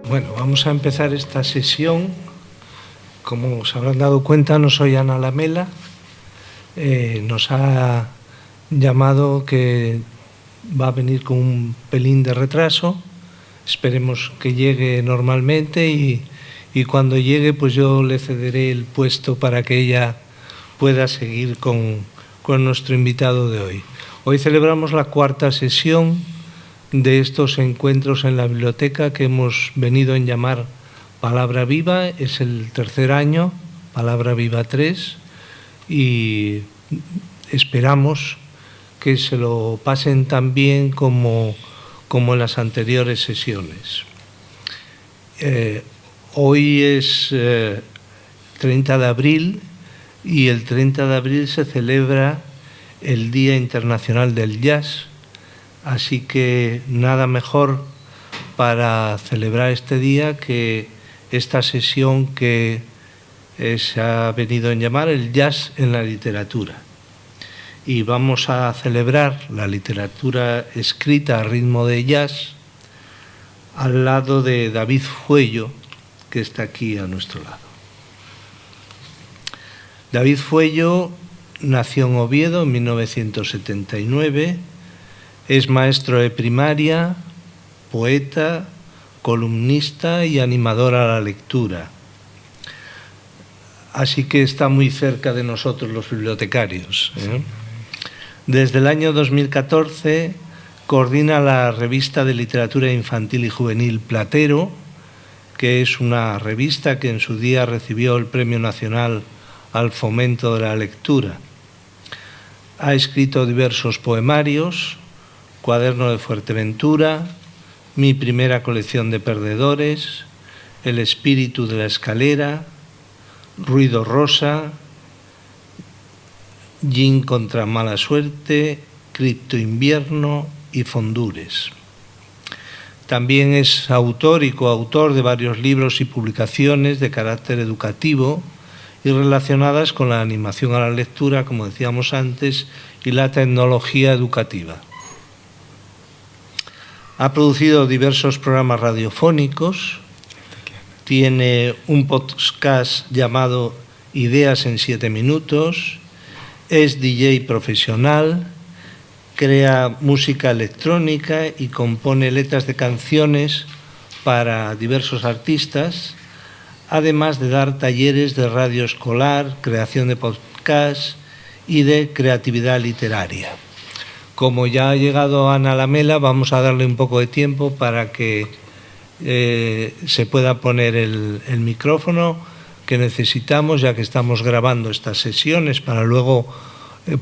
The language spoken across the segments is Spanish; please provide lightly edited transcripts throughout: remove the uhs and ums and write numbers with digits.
Bueno, vamos a empezar esta sesión. Como os habrán dado cuenta, no soy Ana Lamela. Nos ha llamado que va a venir con un pelín de retraso. Esperemos que llegue normalmente y cuando llegue pues yo le cederé el puesto para que ella pueda seguir con nuestro invitado de hoy. Hoy celebramos la cuarta sesión de estos encuentros en la biblioteca que hemos venido a llamar Palabra Viva. Es el tercer año, Palabra Viva 3, y esperamos que se lo pasen tan bien como en las anteriores sesiones. Hoy es 30 de abril y el 30 de abril se celebra el Día Internacional del Jazz. Así que nada mejor para celebrar este día que esta sesión que se ha venido a llamar el jazz en la literatura. Y vamos a celebrar la literatura escrita a ritmo de jazz al lado de David Fuello, que está aquí a nuestro lado. David Fuello nació en Oviedo en 1979. Es maestro de primaria, poeta, columnista y animador a la lectura. Así que está muy cerca de nosotros los bibliotecarios. Desde el año 2014 coordina la revista de literatura infantil y juvenil Platero, que es una revista que en su día recibió el Premio Nacional al Fomento de la Lectura. Ha escrito diversos poemarios: Cuaderno de Fuerteventura, Mi primera colección de perdedores, El espíritu de la escalera, Ruido rosa, Gin contra mala suerte, Cripto invierno y Fondures. También es autor y coautor de varios libros y publicaciones de carácter educativo y relacionadas con la animación a la lectura, como decíamos antes, y la tecnología educativa. Ha producido diversos programas radiofónicos, tiene un podcast llamado Ideas en 7 minutos, es DJ profesional, crea música electrónica y compone letras de canciones para diversos artistas, además de dar talleres de radio escolar, creación de podcasts y de creatividad literaria. Como ya ha llegado Ana Lamela, vamos a darle un poco de tiempo para que se pueda poner el micrófono que necesitamos, ya que estamos grabando estas sesiones para luego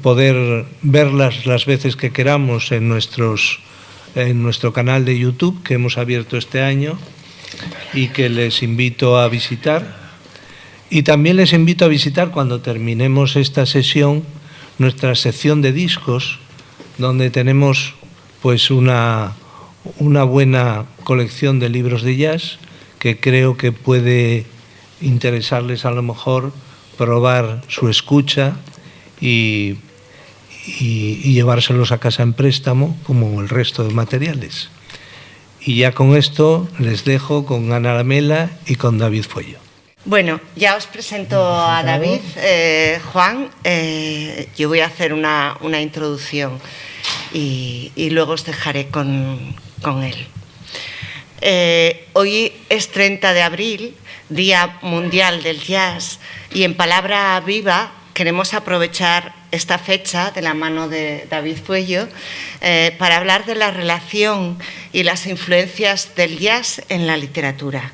poder verlas las veces que queramos en nuestro canal de YouTube que hemos abierto este año y que les invito a visitar. Y también les invito a visitar, cuando terminemos esta sesión, nuestra sección de discos, donde tenemos pues una buena colección de libros de jazz que creo que puede interesarles a lo mejor probar su escucha y llevárselos a casa en préstamo, como el resto de materiales. Y ya con esto les dejo con Ana Lamela y con David Fuello. Bueno, ya os presento a David. Juan, yo voy a hacer una introducción y luego os dejaré con él. Hoy es 30 de abril, Día Mundial del Jazz, y en Palabra Viva queremos aprovechar esta fecha de la mano de David Fuello para hablar de la relación y las influencias del jazz en la literatura.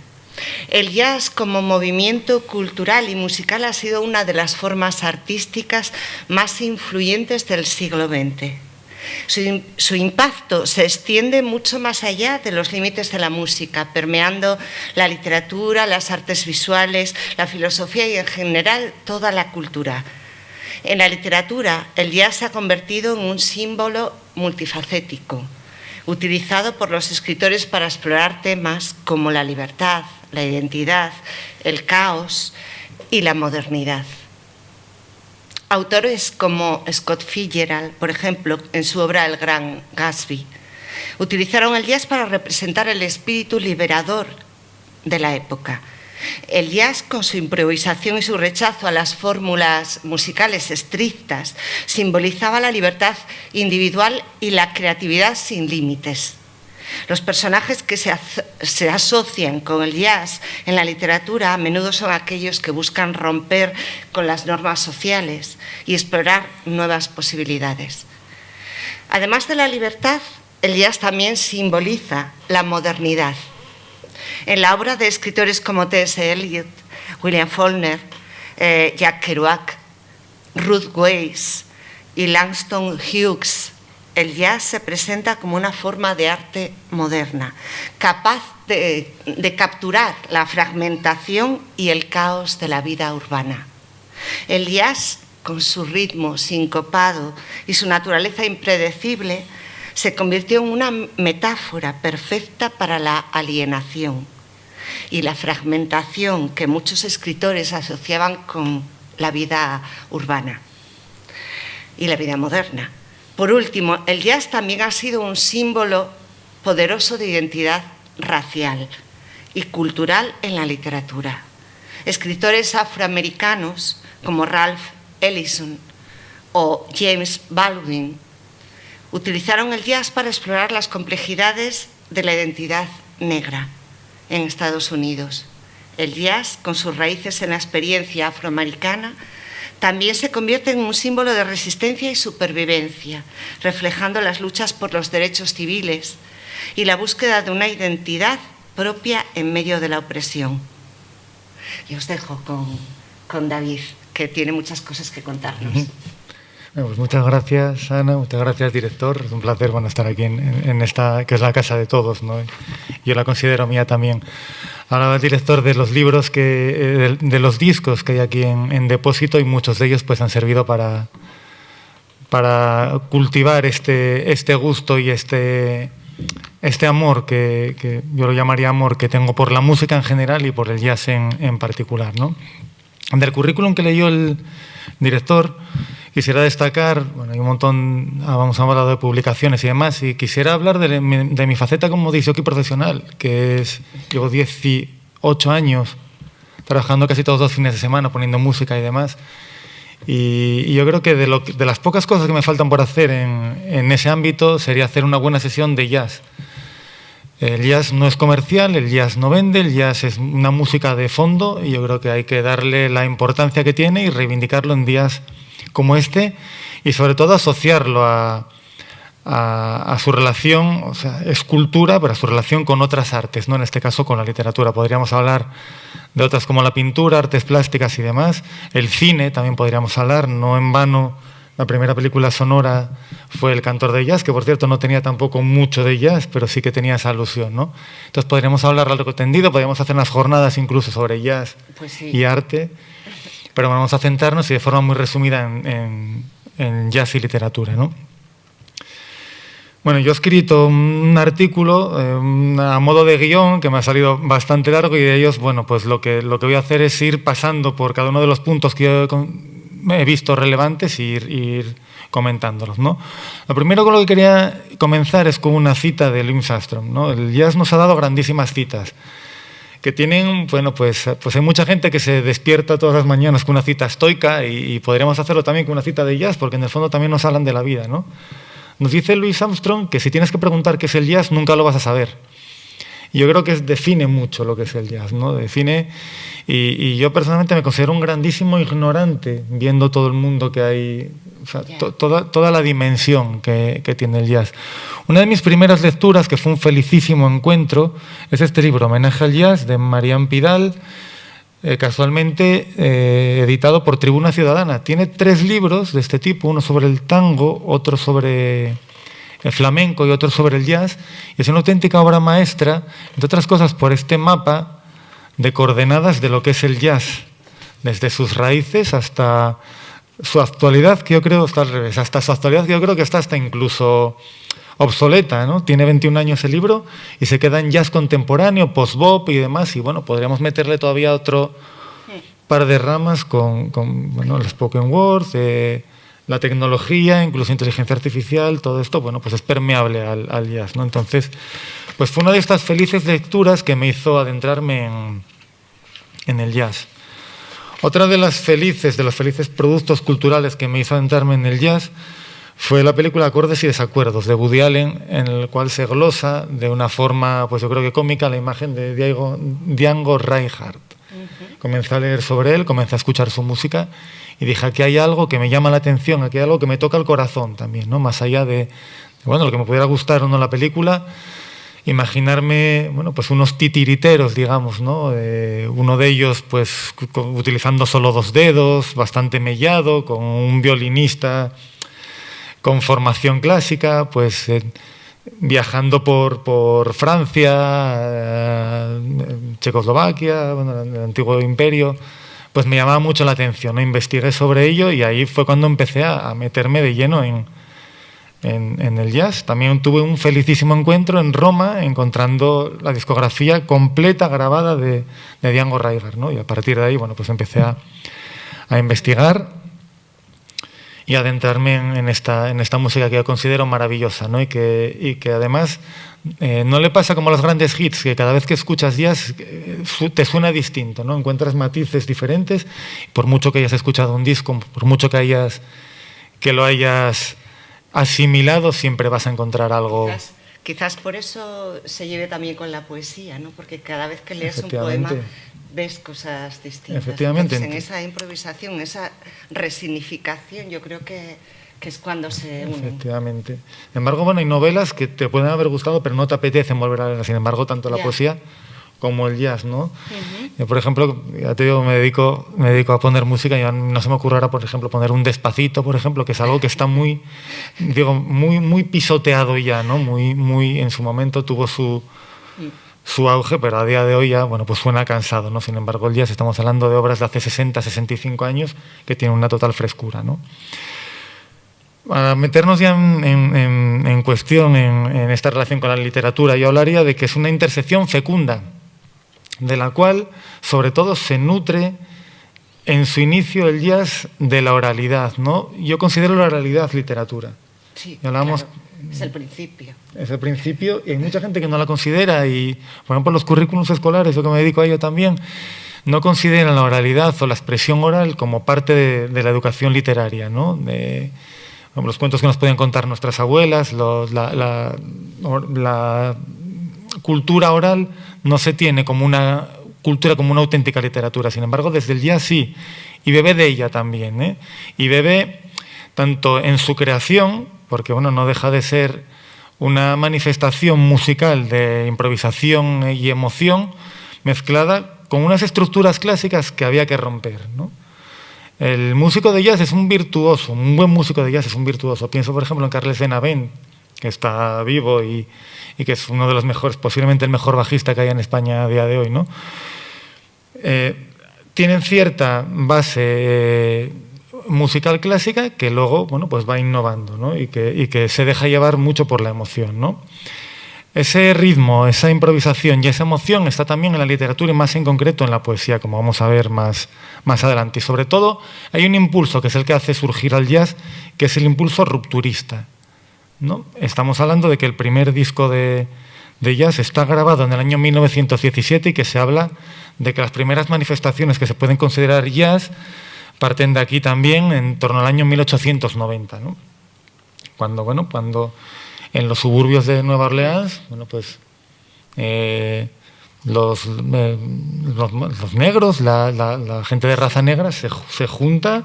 El jazz como movimiento cultural y musical ha sido una de las formas artísticas más influyentes del siglo XX. Su impacto se extiende mucho más allá de los límites de la música, permeando la literatura, las artes visuales, la filosofía y en general toda la cultura. En la literatura, el jazz se ha convertido en un símbolo multifacético, utilizado por los escritores para explorar temas como la libertad, la identidad, el caos y la modernidad. Autores como Scott Fitzgerald, por ejemplo, en su obra El Gran Gatsby, utilizaron el jazz para representar el espíritu liberador de la época. El jazz, con su improvisación y su rechazo a las fórmulas musicales estrictas, simbolizaba la libertad individual y la creatividad sin límites. Los personajes que se asocian con el jazz en la literatura a menudo son aquellos que buscan romper con las normas sociales y explorar nuevas posibilidades. Además de la libertad, el jazz también simboliza la modernidad. En la obra de escritores como T.S. Eliot, William Faulkner, Jack Kerouac, Ruth Weiss y Langston Hughes, el jazz se presenta como una forma de arte moderna, capaz de capturar la fragmentación y el caos de la vida urbana. El jazz, con su ritmo sincopado y su naturaleza impredecible, se convirtió en una metáfora perfecta para la alienación y la fragmentación que muchos escritores asociaban con la vida urbana y la vida moderna. Por último, el jazz también ha sido un símbolo poderoso de identidad racial y cultural en la literatura. Escritores afroamericanos como Ralph Ellison o James Baldwin utilizaron el jazz para explorar las complejidades de la identidad negra en Estados Unidos. El jazz, con sus raíces en la experiencia afroamericana, también se convierte en un símbolo de resistencia y supervivencia, reflejando las luchas por los derechos civiles y la búsqueda de una identidad propia en medio de la opresión. Y os dejo con David, que tiene muchas cosas que contarnos. Bueno, pues muchas gracias, Ana, muchas gracias, director. Es un placer estar aquí en esta, que es la casa de todos, ¿no? Yo la considero mía también. Hablaba el director de los libros, de los discos que hay aquí en depósito, y muchos de ellos pues han servido para cultivar este gusto y este amor, que yo lo llamaría amor, que tengo por la música en general y por el jazz en particular, ¿no? Del currículum que leyó el director, quisiera destacar, bueno, hay un montón, hemos hablado de publicaciones y demás, y quisiera hablar de mi faceta como disc-jockey profesional, que llevo 18 años trabajando casi todos los fines de semana, poniendo música y demás. Y yo creo que de las pocas cosas que me faltan por hacer en ese ámbito sería hacer una buena sesión de jazz. El jazz no es comercial, el jazz no vende, el jazz es una música de fondo, y yo creo que hay que darle la importancia que tiene y reivindicarlo en días como este, y sobre todo asociarlo a su relación, o sea, es cultura, pero a su relación con otras artes, ¿no? En este caso con la literatura. Podríamos hablar de otras como la pintura, artes plásticas y demás. El cine también podríamos hablar, no en vano la primera película sonora fue El cantor de jazz, que por cierto no tenía tampoco mucho de jazz, pero sí que tenía esa alusión, ¿no? Entonces podríamos hablar largo tendido, podríamos hacer unas jornadas incluso sobre jazz, pues sí, y arte, pero vamos a centrarnos y de forma muy resumida en jazz y literatura, ¿no? Bueno, yo he escrito un artículo a modo de guión que me ha salido bastante largo, y de ellos, bueno, pues lo que voy a hacer es ir pasando por cada uno de los puntos que yo he visto relevantes y ir comentándolos, ¿no? Lo primero con lo que quería comenzar es con una cita de Louis Armstrong, ¿no? El jazz nos ha dado grandísimas citas que tienen, bueno, pues hay mucha gente que se despierta todas las mañanas con una cita estoica, y podríamos hacerlo también con una cita de jazz, porque en el fondo también nos hablan de la vida, ¿no? Nos dice Louis Armstrong que si tienes que preguntar qué es el jazz, nunca lo vas a saber. Y yo creo que define mucho lo que es el jazz, ¿no? Define, y yo personalmente me considero un grandísimo ignorante viendo todo el mundo que hay, o sea, toda la dimensión que tiene el jazz. Una de mis primeras lecturas, que fue un felicísimo encuentro, es este libro, Homenaje al Jazz, de Marián Pidal, casualmente editado por Tribuna Ciudadana. Tiene 3 libros de este tipo, uno sobre el tango, otro sobre el flamenco y otro sobre el jazz, y es una auténtica obra maestra, entre otras cosas por este mapa de coordenadas de lo que es el jazz, desde sus raíces hasta su actualidad, que yo creo está al revés, hasta su actualidad, que yo creo que está hasta incluso obsoleta, ¿no? Tiene 21 años el libro y se queda en jazz contemporáneo, post-bop y demás, y bueno, podríamos meterle todavía otro par de ramas con bueno, el spoken word, la tecnología, incluso inteligencia artificial, todo esto, bueno, pues es permeable al jazz, ¿no? Entonces, pues fue una de estas felices lecturas que me hizo adentrarme en el jazz. Otra de los felices productos culturales que me hizo adentrarme en el jazz fue la película Acordes y Desacuerdos de Woody Allen, en el cual se glosa de una forma, pues yo creo que cómica, la imagen de Django Reinhardt. Comencé a leer sobre él, comencé a escuchar su música y dije, aquí hay algo que me llama la atención, aquí hay algo que me toca el corazón también, ¿no? Más allá de bueno, lo que me pudiera gustar o no la película, imaginarme, bueno, pues unos titiriteros, digamos, ¿no? Uno de ellos, pues, utilizando solo 2 dedos, bastante mellado, con un violinista con formación clásica, pues viajando por Francia, Checoslovaquia, bueno, el antiguo imperio, pues me llamaba mucho la atención, ¿no? Investigué sobre ello y ahí fue cuando empecé a meterme de lleno en el jazz. También tuve un felicísimo encuentro en Roma, encontrando la discografía completa grabada de Django Reinhardt, ¿no? Y a partir de ahí, bueno, pues empecé a investigar y adentrarme en esta música que yo considero maravillosa, ¿no? Y que además no le pasa como a los grandes hits, que cada vez que escuchas jazz te suena distinto, ¿no? Encuentras matices diferentes, por mucho que hayas escuchado un disco, por mucho que lo hayas asimilado, siempre vas a encontrar algo. Quizás por eso se lleve también con la poesía, ¿no? Porque cada vez que lees un poema ves cosas distintas. Efectivamente. Entonces, en esa improvisación, esa resignificación, yo creo que es cuando se unen. Efectivamente. Sin embargo, bueno, hay novelas que te pueden haber gustado, pero no te apetecen volver a leerlas. Sin embargo, tanto la poesía como el jazz, ¿no? Yo, por ejemplo, ya te digo, me dedico a poner música y no se me ocurre ahora, por ejemplo, poner un Despacito, por ejemplo, que es algo que está muy pisoteado ya, ¿no? Muy en su momento tuvo su auge, pero a día de hoy ya, bueno, pues suena cansado, ¿no? Sin embargo, el jazz, estamos hablando de obras de hace 60, 65 años que tienen una total frescura, ¿no? Para meternos ya en cuestión en esta relación con la literatura, yo hablaría de que es una intersección fecunda, de la cual, sobre todo, se nutre en su inicio el jazz de la oralidad, ¿no? Yo considero la oralidad literatura. Sí, claro, es el principio. Es el principio, y hay mucha gente que no la considera, y, por ejemplo, los currículums escolares, lo que me dedico a ello también, no consideran la oralidad o la expresión oral como parte de la educación literaria, ¿no? Los cuentos que nos podían contar nuestras abuelas, la cultura oral no se tiene como una cultura, como una auténtica literatura. Sin embargo, desde el jazz sí, y bebe de ella también, ¿eh? Y bebe tanto en su creación, porque bueno, no deja de ser una manifestación musical de improvisación y emoción mezclada con unas estructuras clásicas que había que romper, ¿no? El músico de jazz es un virtuoso, un buen músico de jazz es un virtuoso. Pienso, por ejemplo, en Carles Benavent, que está vivo y que es uno de los mejores, posiblemente el mejor bajista que hay en España a día de hoy, ¿no? Tienen cierta base musical clásica que luego, bueno, pues va innovando, ¿no? y que se deja llevar mucho por la emoción, ¿no? Ese ritmo, esa improvisación y esa emoción está también en la literatura y más en concreto en la poesía, como vamos a ver más adelante. Y sobre todo hay un impulso que es el que hace surgir al jazz, que es el impulso rupturista, ¿no? Estamos hablando de que el primer disco de jazz está grabado en el año 1917 y que se habla de que las primeras manifestaciones que se pueden considerar jazz parten de aquí también en torno al año 1890, ¿no? Cuando en los suburbios de Nueva Orleans, bueno, pues los negros, la gente de raza negra se junta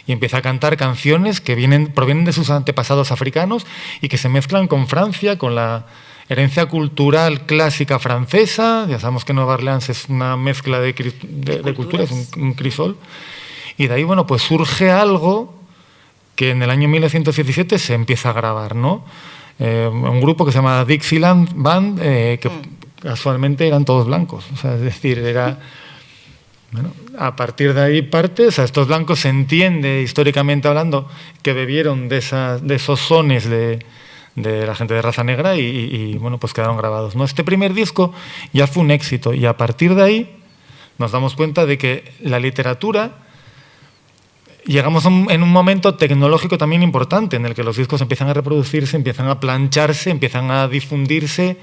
y empieza a cantar canciones que provienen de sus antepasados africanos y que se mezclan con Francia, con la herencia cultural clásica francesa. Ya sabemos que Nueva Orleans es una mezcla de culturas, un crisol. Y de ahí, bueno, pues surge algo que en el año 1917 se empieza a grabar, ¿no? Un grupo que se llama Dixieland Band, que casualmente eran todos blancos. O sea, es decir, era... Bueno, a partir de ahí parte, o sea, estos blancos se entiende, históricamente hablando, que bebieron de esos sones de la gente de raza negra y bueno, pues quedaron grabados, ¿no? Este primer disco ya fue un éxito y a partir de ahí nos damos cuenta de que la literatura... Llegamos en un momento tecnológico también importante en el que los discos empiezan a reproducirse, empiezan a plancharse, empiezan a difundirse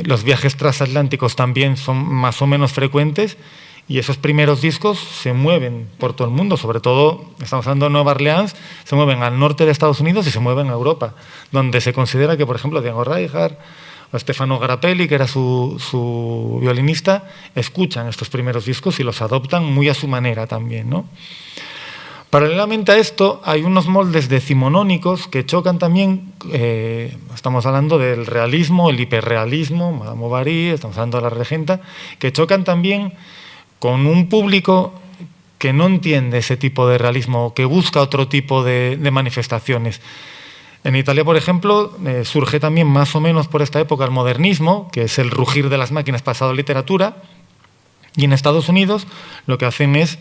Los viajes transatlánticos también son más o menos frecuentes y esos primeros discos se mueven por todo el mundo, sobre todo, estamos hablando de Nueva Orleans, se mueven al norte de Estados Unidos y se mueven a Europa, donde se considera que, por ejemplo, Django Reinhardt o Stefano Grappelli, que era su violinista, escuchan estos primeros discos y los adoptan muy a su manera también, ¿no? Paralelamente a esto, hay unos moldes decimonónicos que chocan también, estamos hablando del realismo, el hiperrealismo, Madame Bovary, estamos hablando de la Regenta, que chocan también con un público que no entiende ese tipo de realismo, que busca otro tipo de manifestaciones. En Italia, por ejemplo, surge también más o menos por esta época el modernismo, que es el rugir de las máquinas pasado a literatura, y en Estados Unidos lo que hacen es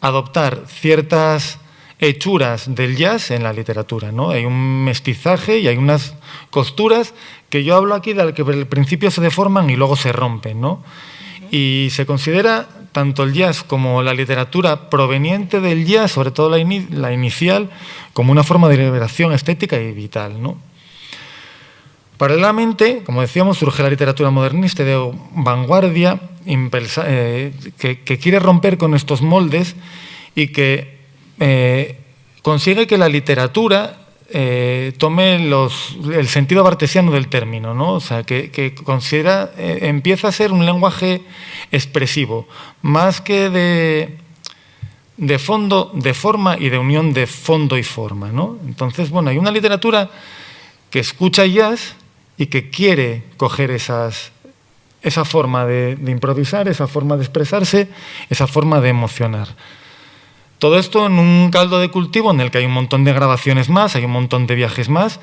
adoptar ciertas hechuras del jazz en la literatura, ¿no? Hay un mestizaje y hay unas costuras que yo hablo aquí de que al principio se deforman y luego se rompen, ¿no? Y se considera tanto el jazz como la literatura proveniente del jazz, sobre todo la inicial, como una forma de liberación estética y vital, ¿no? Paralelamente, como decíamos, surge la literatura modernista de vanguardia que quiere romper con estos moldes y que consigue que la literatura tome el sentido bartesiano del término, ¿no? O sea, que considera, empieza a ser un lenguaje expresivo, más que de fondo, de forma y de unión de fondo y forma, ¿no? Entonces, bueno, hay una literatura que escucha jazz y que quiere coger esa forma de improvisar, esa forma de expresarse, esa forma de emocionar. Todo esto en un caldo de cultivo en el que hay un montón de grabaciones más, hay un montón de viajes más,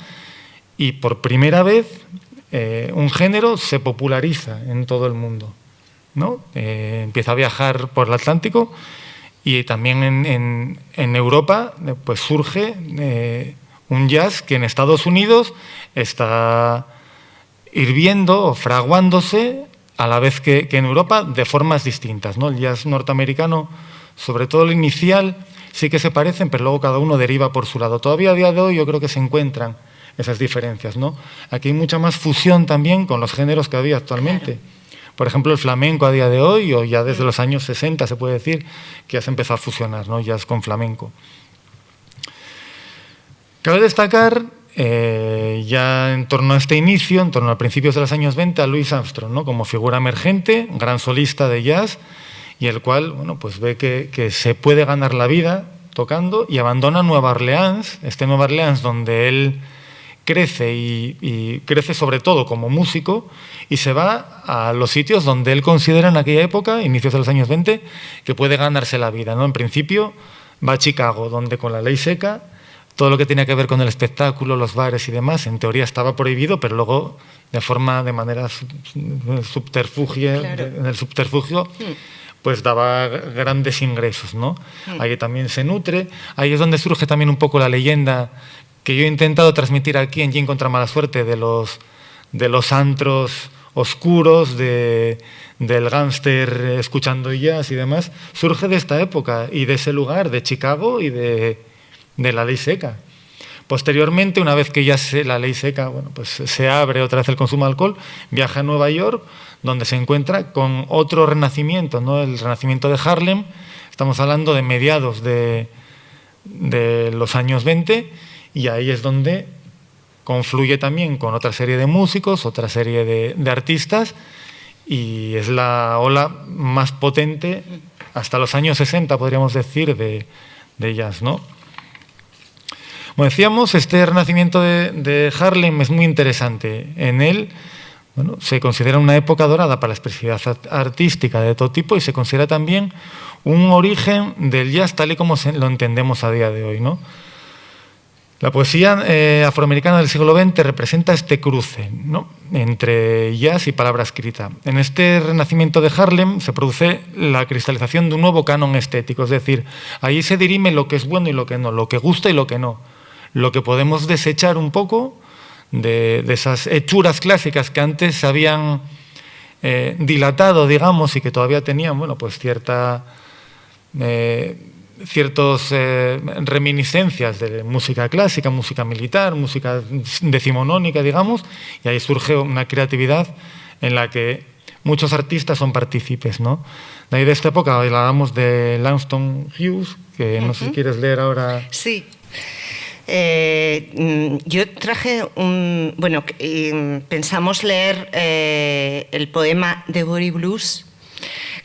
y por primera vez un género se populariza en todo el mundo, ¿no? Empieza a viajar por el Atlántico y también en Europa pues surge un jazz que en Estados Unidos está hirviendo o fraguándose a la vez que en Europa de formas distintas, ¿no? El jazz norteamericano, sobre todo el inicial, sí que se parecen, pero luego cada uno deriva por su lado. Todavía a día de hoy yo creo que se encuentran esas diferencias, ¿no? Aquí hay mucha más fusión también con los géneros que había actualmente. Claro. Por ejemplo, el flamenco a día de hoy, o ya desde los años 60 se puede decir, que ya se empezó a fusionar, ¿no? Jazz con flamenco. Cabe destacar, ya en torno a este inicio, en torno a principios de los años 20, a Louis Armstrong, ¿no? Como figura emergente, gran solista de jazz, y el cual, bueno, pues ve que se puede ganar la vida tocando y abandona Nueva Orleans, Nueva Orleans donde él crece y crece sobre todo como músico, y se va a los sitios donde él considera en aquella época, inicios de los años 20, que puede ganarse la vida, ¿no? En principio va a Chicago, donde con la ley seca todo lo que tenía que ver con el espectáculo, los bares y demás, en teoría estaba prohibido, pero luego de manera subterfugio, claro, en el subterfugio, pues daba grandes ingresos, ¿no? Ahí también se nutre, ahí es donde surge también un poco la leyenda que yo he intentado transmitir aquí en Gin contra mala suerte de los antros oscuros, del gángster escuchando jazz y demás, surge de esta época y de ese lugar, de Chicago y de la ley seca. Posteriormente, una vez que ya la ley seca, bueno, pues se abre otra vez el consumo de alcohol, viaja a Nueva York, donde se encuentra con otro renacimiento, ¿no? El renacimiento de Harlem. Estamos hablando de mediados de los años 20, y ahí es donde confluye también con otra serie de músicos, otra serie de artistas, y es la ola más potente hasta los años 60, podríamos decir, de jazz, ¿no? Como decíamos, este renacimiento de Harlem es muy interesante. En él, bueno, se considera una época dorada para la expresividad artística de todo tipo, y se considera también un origen del jazz tal y como lo entendemos a día de hoy, ¿no? La poesía afroamericana del siglo XX representa este cruce, ¿no?, entre jazz y palabra escrita. En este renacimiento de Harlem se produce la cristalización de un nuevo canon estético, es decir, ahí se dirime lo que es bueno y lo que no, lo que gusta y lo que no, lo que podemos desechar un poco de esas hechuras clásicas que antes se habían dilatado, digamos, y que todavía tenían, bueno, pues ciertas reminiscencias de música clásica, música militar, música decimonónica, digamos, y ahí surge una creatividad en la que muchos artistas son partícipes, ¿no? De ahí de esta época hablábamos de Langston Hughes, que no sé si quieres leer ahora. Sí. Yo traje pensamos leer el poema The Body Blues,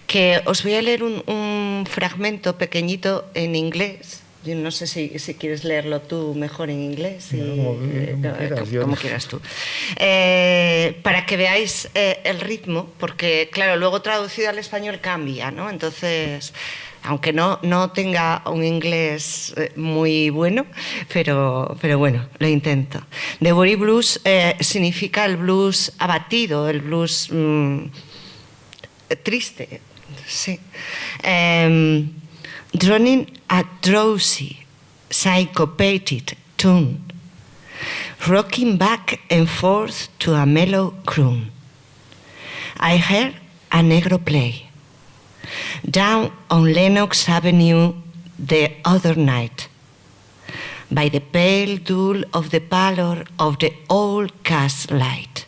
que os voy a leer un fragmento pequeñito en inglés. Yo no sé si quieres leerlo tú mejor en inglés. Como quieras tú. Para que veáis el ritmo, porque claro, luego traducido al español cambia, ¿no? Entonces, aunque no tenga un inglés muy bueno, pero bueno, lo intento. The Body Blues significa el blues abatido, el blues triste, sí. Droning a drowsy, syncopated tune, rocking back and forth to a mellow croon. I heard a negro play down on Lenox Avenue the other night, by the pale dull of the pallor of the old gas light.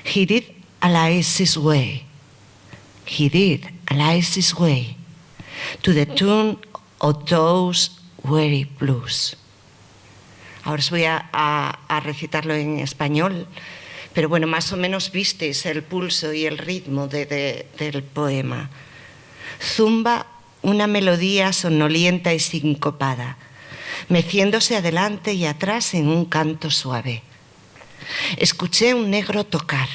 He did alize his way, to the tune of those weary blues. Ahora os voy a recitarlo en español, pero bueno, más o menos visteis el pulso y el ritmo del poema. Zumba una melodía sonolienta y sincopada, meciéndose adelante y atrás en un canto suave. Escuché un negro tocar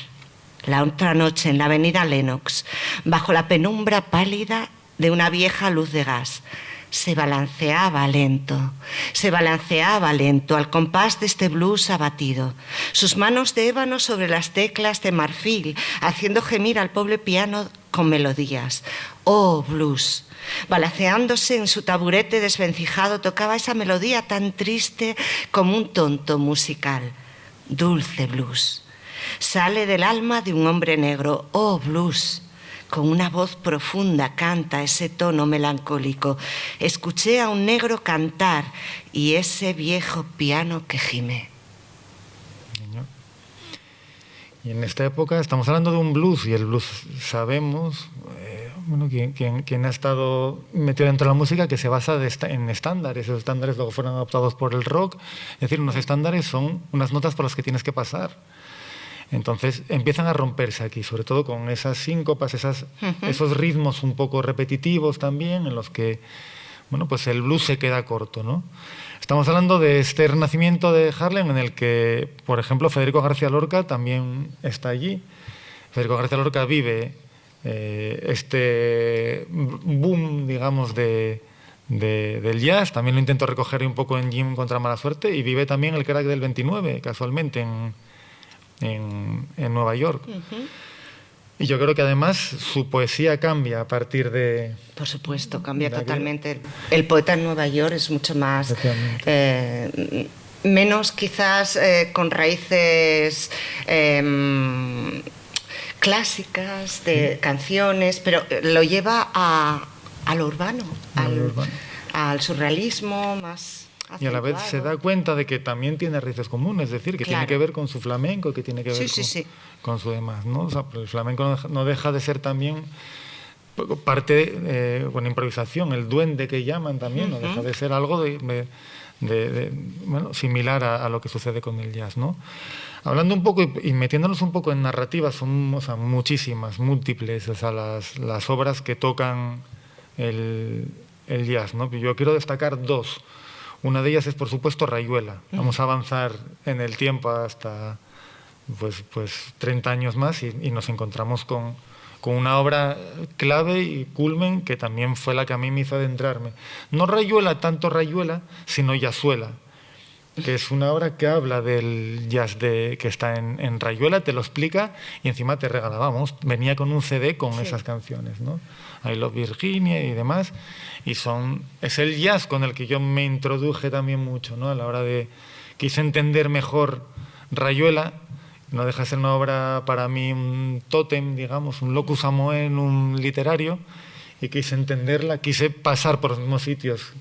la otra noche en la avenida Lenox, bajo la penumbra pálida de una vieja luz de gas. Se balanceaba lento al compás de este blues abatido. Sus manos de ébano sobre las teclas de marfil, haciendo gemir al pobre piano con melodías. Oh, blues. Balanceándose en su taburete desvencijado, tocaba esa melodía tan triste como un tonto musical. Dulce blues. Sale del alma de un hombre negro. Oh, blues. Con una voz profunda canta ese tono melancólico. Escuché a un negro cantar y ese viejo piano que gime. Y en esta época estamos hablando de un blues, y el blues sabemos, quien ha estado metido dentro de la música, que se basa en estándares. Esos estándares luego fueron adoptados por el rock. Es decir, unos estándares son unas notas por las que tienes que pasar. Entonces empiezan a romperse aquí, sobre todo con esas síncopas, esos ritmos un poco repetitivos también, en los que pues el blues se queda corto, ¿no? Estamos hablando de este renacimiento de Harlem, en el que, por ejemplo, Federico García Lorca también está allí. Federico García Lorca vive este boom, digamos, del jazz. También lo intento recoger un poco en Jim contra mala suerte, y vive también el crack del 29, casualmente, en Nueva York. Y yo creo que además su poesía cambia a partir de... Por supuesto, cambia totalmente. El poeta en Nueva York es mucho más... menos quizás con raíces clásicas de canciones, pero lo lleva a lo urbano, al surrealismo más... Y a la vez se da cuenta de que también tiene raíces comunes, es decir, que tiene que ver con su flamenco, que tiene que ver con su demás, ¿no? O sea, el flamenco no deja de ser también parte con improvisación, el duende que llaman también, no deja de ser algo similar a lo que sucede con el jazz, ¿no? Hablando un poco y metiéndonos un poco en narrativas, son muchísimas, múltiples, las obras que tocan el jazz, ¿no? Yo quiero destacar dos. Una de ellas es, por supuesto, Rayuela. Vamos a avanzar en el tiempo hasta pues 30 años más y nos encontramos con una obra clave y culmen, que también fue la que a mí me hizo adentrarme. No tanto Rayuela, sino Jazzuela, que es una obra que habla del jazz que está en Rayuela, te lo explica y encima te regalábamos. Venía con un CD con esas canciones, ¿no? I Love Virginia y demás. Y es el jazz con el que yo me introduje también mucho, ¿no? A la hora de... Quise entender mejor Rayuela. No deja de ser una obra para mí un tótem, digamos, un locus amoenum literario, y quise entenderla, quise pasar por los mismos sitios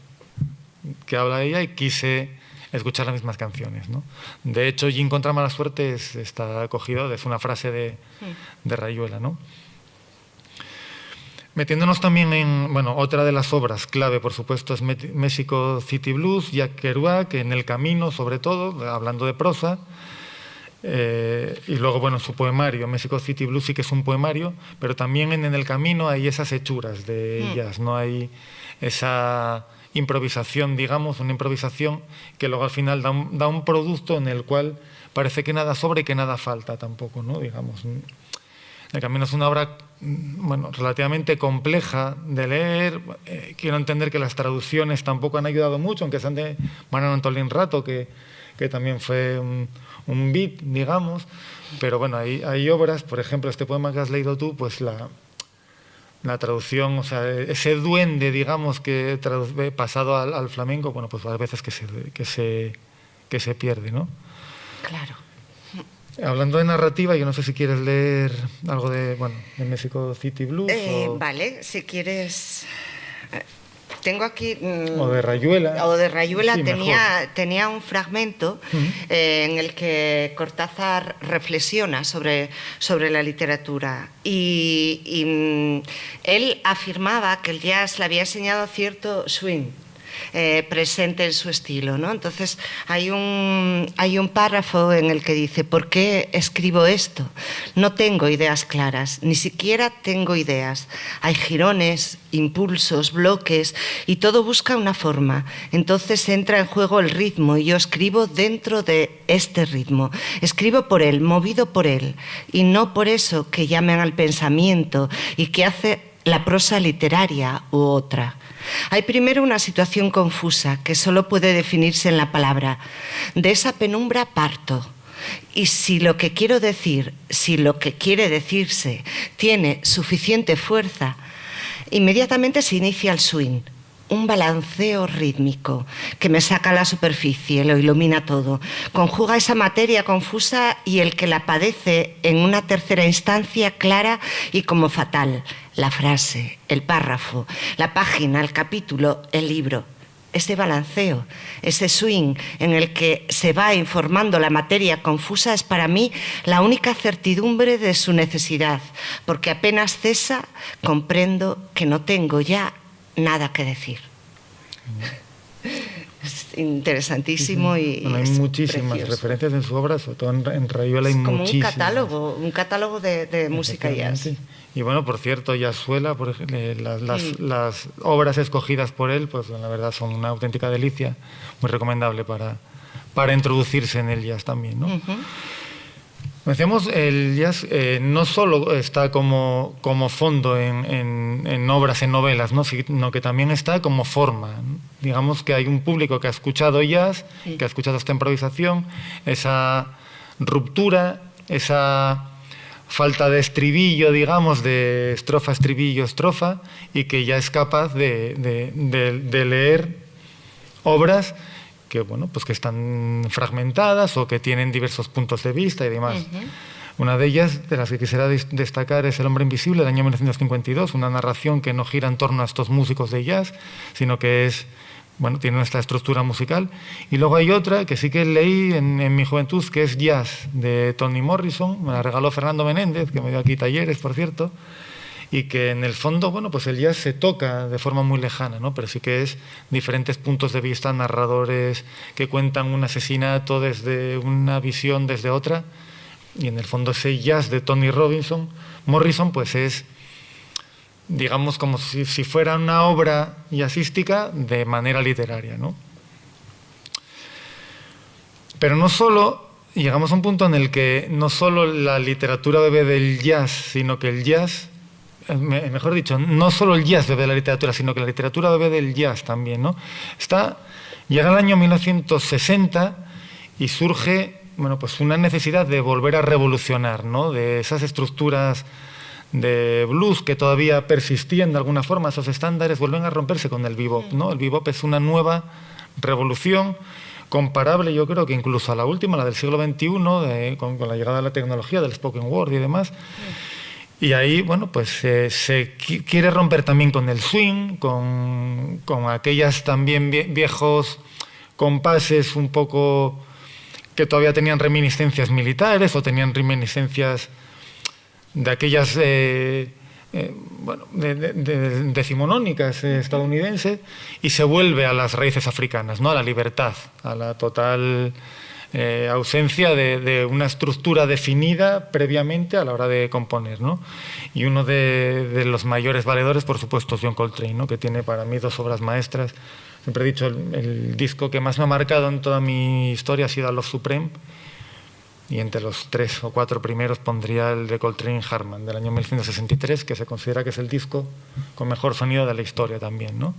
que habla ella y quise escuchar las mismas canciones, ¿no? De hecho, Gin contra mala suerte está cogido, es una frase de Rayuela, ¿no? Metiéndonos también en, bueno, otra de las obras clave, por supuesto, es Mexico City Blues, Jack Kerouac, En el camino, sobre todo, hablando de prosa. Y luego, bueno, su poemario, Mexico City Blues sí que es un poemario, pero también en el camino hay esas hechuras de ellas, no hay esa improvisación, digamos, una improvisación que luego al final da un producto en el cual parece que nada sobra y que nada falta tampoco, ¿no? Digamos, El camino es una obra, bueno, relativamente compleja de leer. Quiero entender que las traducciones tampoco han ayudado mucho, aunque sean de Manuel Antolín Rato, que también fue un beat, digamos. Pero bueno, hay obras, por ejemplo, este poema que has leído tú, pues la traducción, o sea, ese duende, digamos, que pasado al flamenco, bueno, pues a veces que se pierde, ¿no? Claro. Hablando de narrativa, yo no sé si quieres leer algo de Mexico City Blues. Vale, si quieres. Tengo aquí. O de Rayuela. O de Rayuela, sí, tenía un fragmento en el que Cortázar reflexiona sobre la literatura. Y él afirmaba que el jazz le había enseñado cierto swing. Presente en su estilo, ¿no? Entonces hay un párrafo en el que dice: ¿por qué escribo esto? No tengo ideas claras, ni siquiera tengo ideas. Hay jirones, impulsos, bloques, y todo busca una forma. Entonces entra en juego el ritmo y yo escribo dentro de este ritmo. Escribo por él, movido por él, y no por eso que llaman al pensamiento y que hace la prosa literaria u otra. Hay primero una situación confusa que solo puede definirse en la palabra. De esa penumbra parto. Y si lo que quiero decir, si lo que quiere decirse tiene suficiente fuerza, inmediatamente se inicia el swing. Un balanceo rítmico que me saca a la superficie, lo ilumina todo. Conjuga esa materia confusa y el que la padece en una tercera instancia clara y como fatal. La frase, el párrafo, la página, el capítulo, el libro. Ese balanceo, ese swing en el que se va informando la materia confusa es para mí la única certidumbre de su necesidad, porque apenas cesa, comprendo que no tengo ya nada que decir. Es interesantísimo. Sí. Y bueno, hay muchísimas precioso. Referencias en su obra, sobre todo en Rayuela hay como muchísimas. un catálogo de música jazz. Y bueno, por cierto, Jazzuela, por ejemplo, las obras escogidas por él, pues la verdad son una auténtica delicia, muy recomendable para introducirse en el jazz también, ¿no? Decíamos, el jazz no solo está como fondo en obras, en novelas, ¿no? Sino que también está como forma. Digamos que hay un público que ha escuchado jazz, que ha escuchado esta improvisación, esa ruptura, esa falta de estribillo, digamos, de estrofa, estribillo, estrofa, y que ya es capaz de leer obras que, bueno, pues que están fragmentadas o que tienen diversos puntos de vista y demás. Una de ellas, de las que quisiera destacar, es El hombre invisible, del año 1952, una narración que no gira en torno a estos músicos de jazz, sino que es, bueno, tiene nuestra estructura musical. Y luego hay otra que sí que leí en mi juventud, que es Jazz, de Toni Morrison. Me la regaló Fernando Menéndez, que me dio aquí talleres, por cierto, y que en el fondo, bueno, pues el jazz se toca de forma muy lejana, ¿no? Pero sí que es diferentes puntos de vista, narradores que cuentan un asesinato desde una visión, desde otra, y en el fondo ese jazz de Toni Morrison, pues es, digamos, como si fuera una obra jazzística de manera literaria, ¿no? Pero no solo, llegamos a un punto en el que no solo la literatura bebe del jazz, sino que el jazz, mejor dicho, no solo el jazz bebe de la literatura, sino que la literatura bebe del jazz también, ¿no? Llega el año 1960 y surge, bueno, pues una necesidad de volver a revolucionar, ¿no? De esas estructuras de blues que todavía persistían de alguna forma, esos estándares vuelven a romperse con el bebop, ¿no? El bebop es una nueva revolución comparable, yo creo que incluso a la última, la del siglo XXI, con la llegada de la tecnología, del spoken word y demás. Y ahí, bueno, pues se quiere romper también con el swing, con aquellas también viejos compases un poco que todavía tenían reminiscencias militares o tenían reminiscencias de aquellas decimonónicas estadounidenses, y se vuelve a las raíces africanas, ¿no? A la libertad, a la total ausencia de una estructura definida previamente a la hora de componer, ¿no? Y uno de los mayores valedores, por supuesto, es John Coltrane, ¿no? Que tiene para mí 2 obras maestras. Siempre he dicho, el disco que más me ha marcado en toda mi historia ha sido A Love Supreme, y entre los 3 o 4 primeros pondría el de Coltrane Hartman, del año 1963, que se considera que es el disco con mejor sonido de la historia también, ¿no?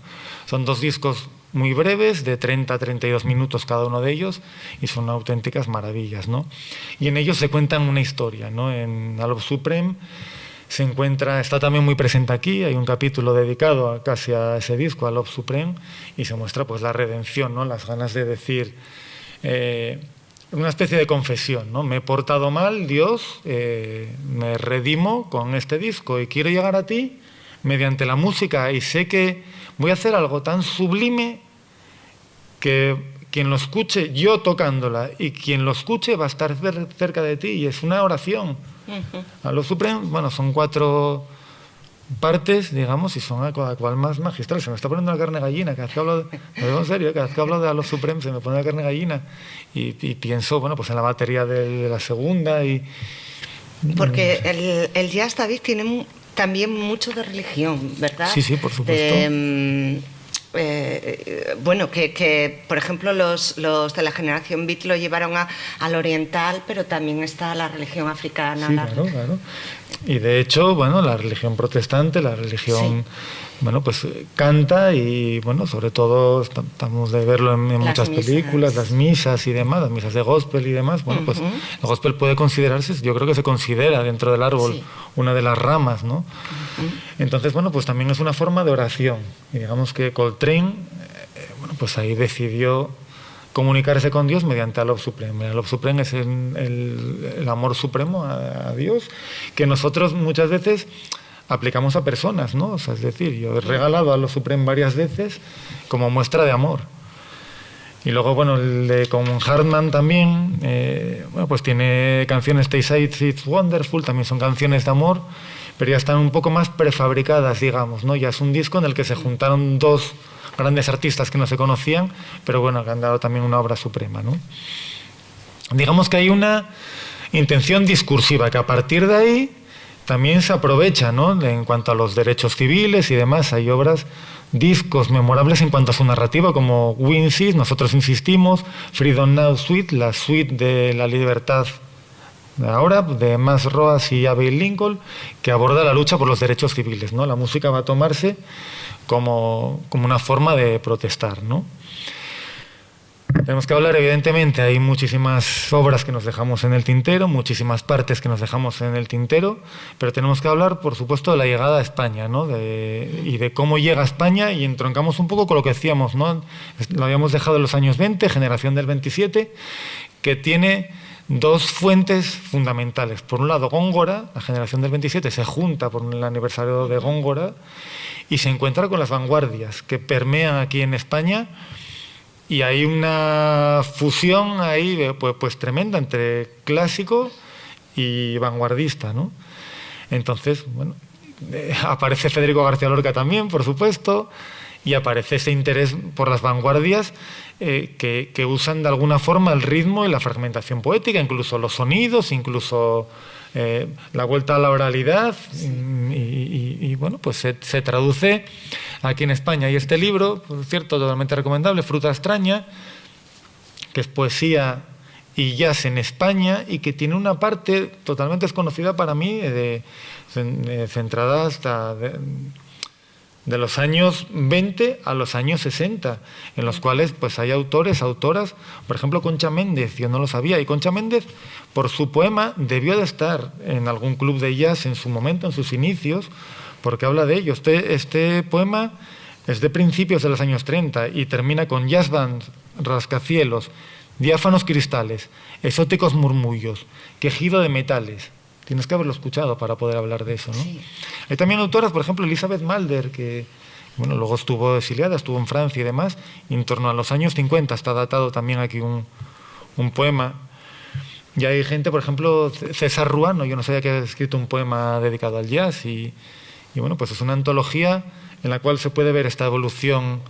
Son 2 discos muy breves, de 30 a 32 minutos cada uno de ellos, y son auténticas maravillas, ¿no? Y en ellos se cuentan una historia, ¿no? En A Love Supreme se encuentra, está también muy presente aquí, hay un capítulo dedicado casi a ese disco, A Love Supreme, y se muestra pues la redención, ¿no? Las ganas de decir, una especie de confesión, ¿no? Me he portado mal, Dios, me redimo con este disco y quiero llegar a ti mediante la música, y sé que voy a hacer algo tan sublime que quien lo escuche, yo tocándola, y quien lo escuche va a estar cerca de ti, y es una oración. A Love Supreme, bueno, son 4 partes, digamos, y son a cual más magistral. Se me está poniendo la carne gallina, cada vez que hablo, lo digo en serio, cada vez que hablo de A Love Supreme se me pone la carne gallina, y pienso, bueno, pues en la batería de la segunda. Porque el jazz, David, tiene también mucho de religión, ¿verdad? Sí, sí, por supuesto. Bueno, que por ejemplo los de la generación Beat lo llevaron al oriental, pero también está la religión africana. Sí, claro. Y de hecho, bueno, la religión protestante, la religión, bueno, pues canta, y bueno, sobre todo estamos de verlo en muchas películas, las misas y demás, las misas de gospel y demás. Bueno, pues el gospel puede considerarse, yo creo que se considera dentro del árbol una de las ramas, ¿no? Entonces, bueno, pues también es una forma de oración. Y digamos que Coltrane, bueno, pues ahí decidió comunicarse con Dios mediante A Love Supreme. A Love Supreme es el amor supremo a Dios, que nosotros muchas veces aplicamos a personas, ¿no? O sea, es decir, yo he regalado A Love Supreme varias veces como muestra de amor. Y luego, bueno, con Hartman también, bueno, pues tiene canciones Taste It's Wonderful, también son canciones de amor, pero ya están un poco más prefabricadas, digamos, ¿no? Ya es un disco en el que se juntaron 2 grandes artistas que no se conocían, pero bueno, que han dado también una obra suprema, ¿no? Digamos que hay una intención discursiva que a partir de ahí también se aprovecha, ¿no? En cuanto a los derechos civiles y demás. Hay obras, discos memorables en cuanto a su narrativa, como We Insist, nosotros insistimos, Freedom Now Suite, la suite de la libertad de ahora, de Max Roas y Abbey Lincoln, que aborda la lucha por los derechos civiles, ¿no? La música va a tomarse como una forma de protestar, ¿no? Tenemos que hablar, evidentemente, hay muchísimas obras que nos dejamos en el tintero, muchísimas partes que nos dejamos en el tintero, pero tenemos que hablar, por supuesto, de la llegada a España, ¿no? Y de cómo llega a España, y entroncamos un poco con lo que decíamos, ¿no? Lo habíamos dejado en los años 20, generación del 27, que tiene 2 fuentes fundamentales. Por un lado, Góngora, la generación del 27 se junta por el aniversario de Góngora y se encuentra con las vanguardias que permean aquí en España, y hay una fusión ahí pues tremenda entre clásico y vanguardista, ¿no? Entonces, bueno, aparece Federico García Lorca también, por supuesto, y aparece ese interés por las vanguardias que usan de alguna forma el ritmo y la fragmentación poética, incluso los sonidos, incluso la vuelta a la oralidad, y bueno, pues se traduce aquí en España. Y este libro, por cierto, totalmente recomendable, Fruta extraña, que es poesía y jazz en España, y que tiene una parte totalmente desconocida para mí, centrada hasta de los años 20 a los años 60, en los cuales pues hay autores, autoras, por ejemplo Concha Méndez, yo no lo sabía, y Concha Méndez, por su poema, debió de estar en algún club de jazz en su momento, en sus inicios, porque habla de ello. Este poema es de principios de los años 30 y termina con jazz band, rascacielos, diáfanos cristales, exóticos murmullos, quejido de metales. Tienes que haberlo escuchado para poder hablar de eso, ¿no? Sí. Hay también autoras, por ejemplo, Elizabeth Mulder, que Bueno, luego estuvo exiliada, estuvo en Francia y demás, y en torno a los años 50 está datado también aquí un poema. Y hay gente, por ejemplo, César Ruano, yo no sabía que había escrito un poema dedicado al jazz, y bueno, pues es una antología en la cual se puede ver esta evolución.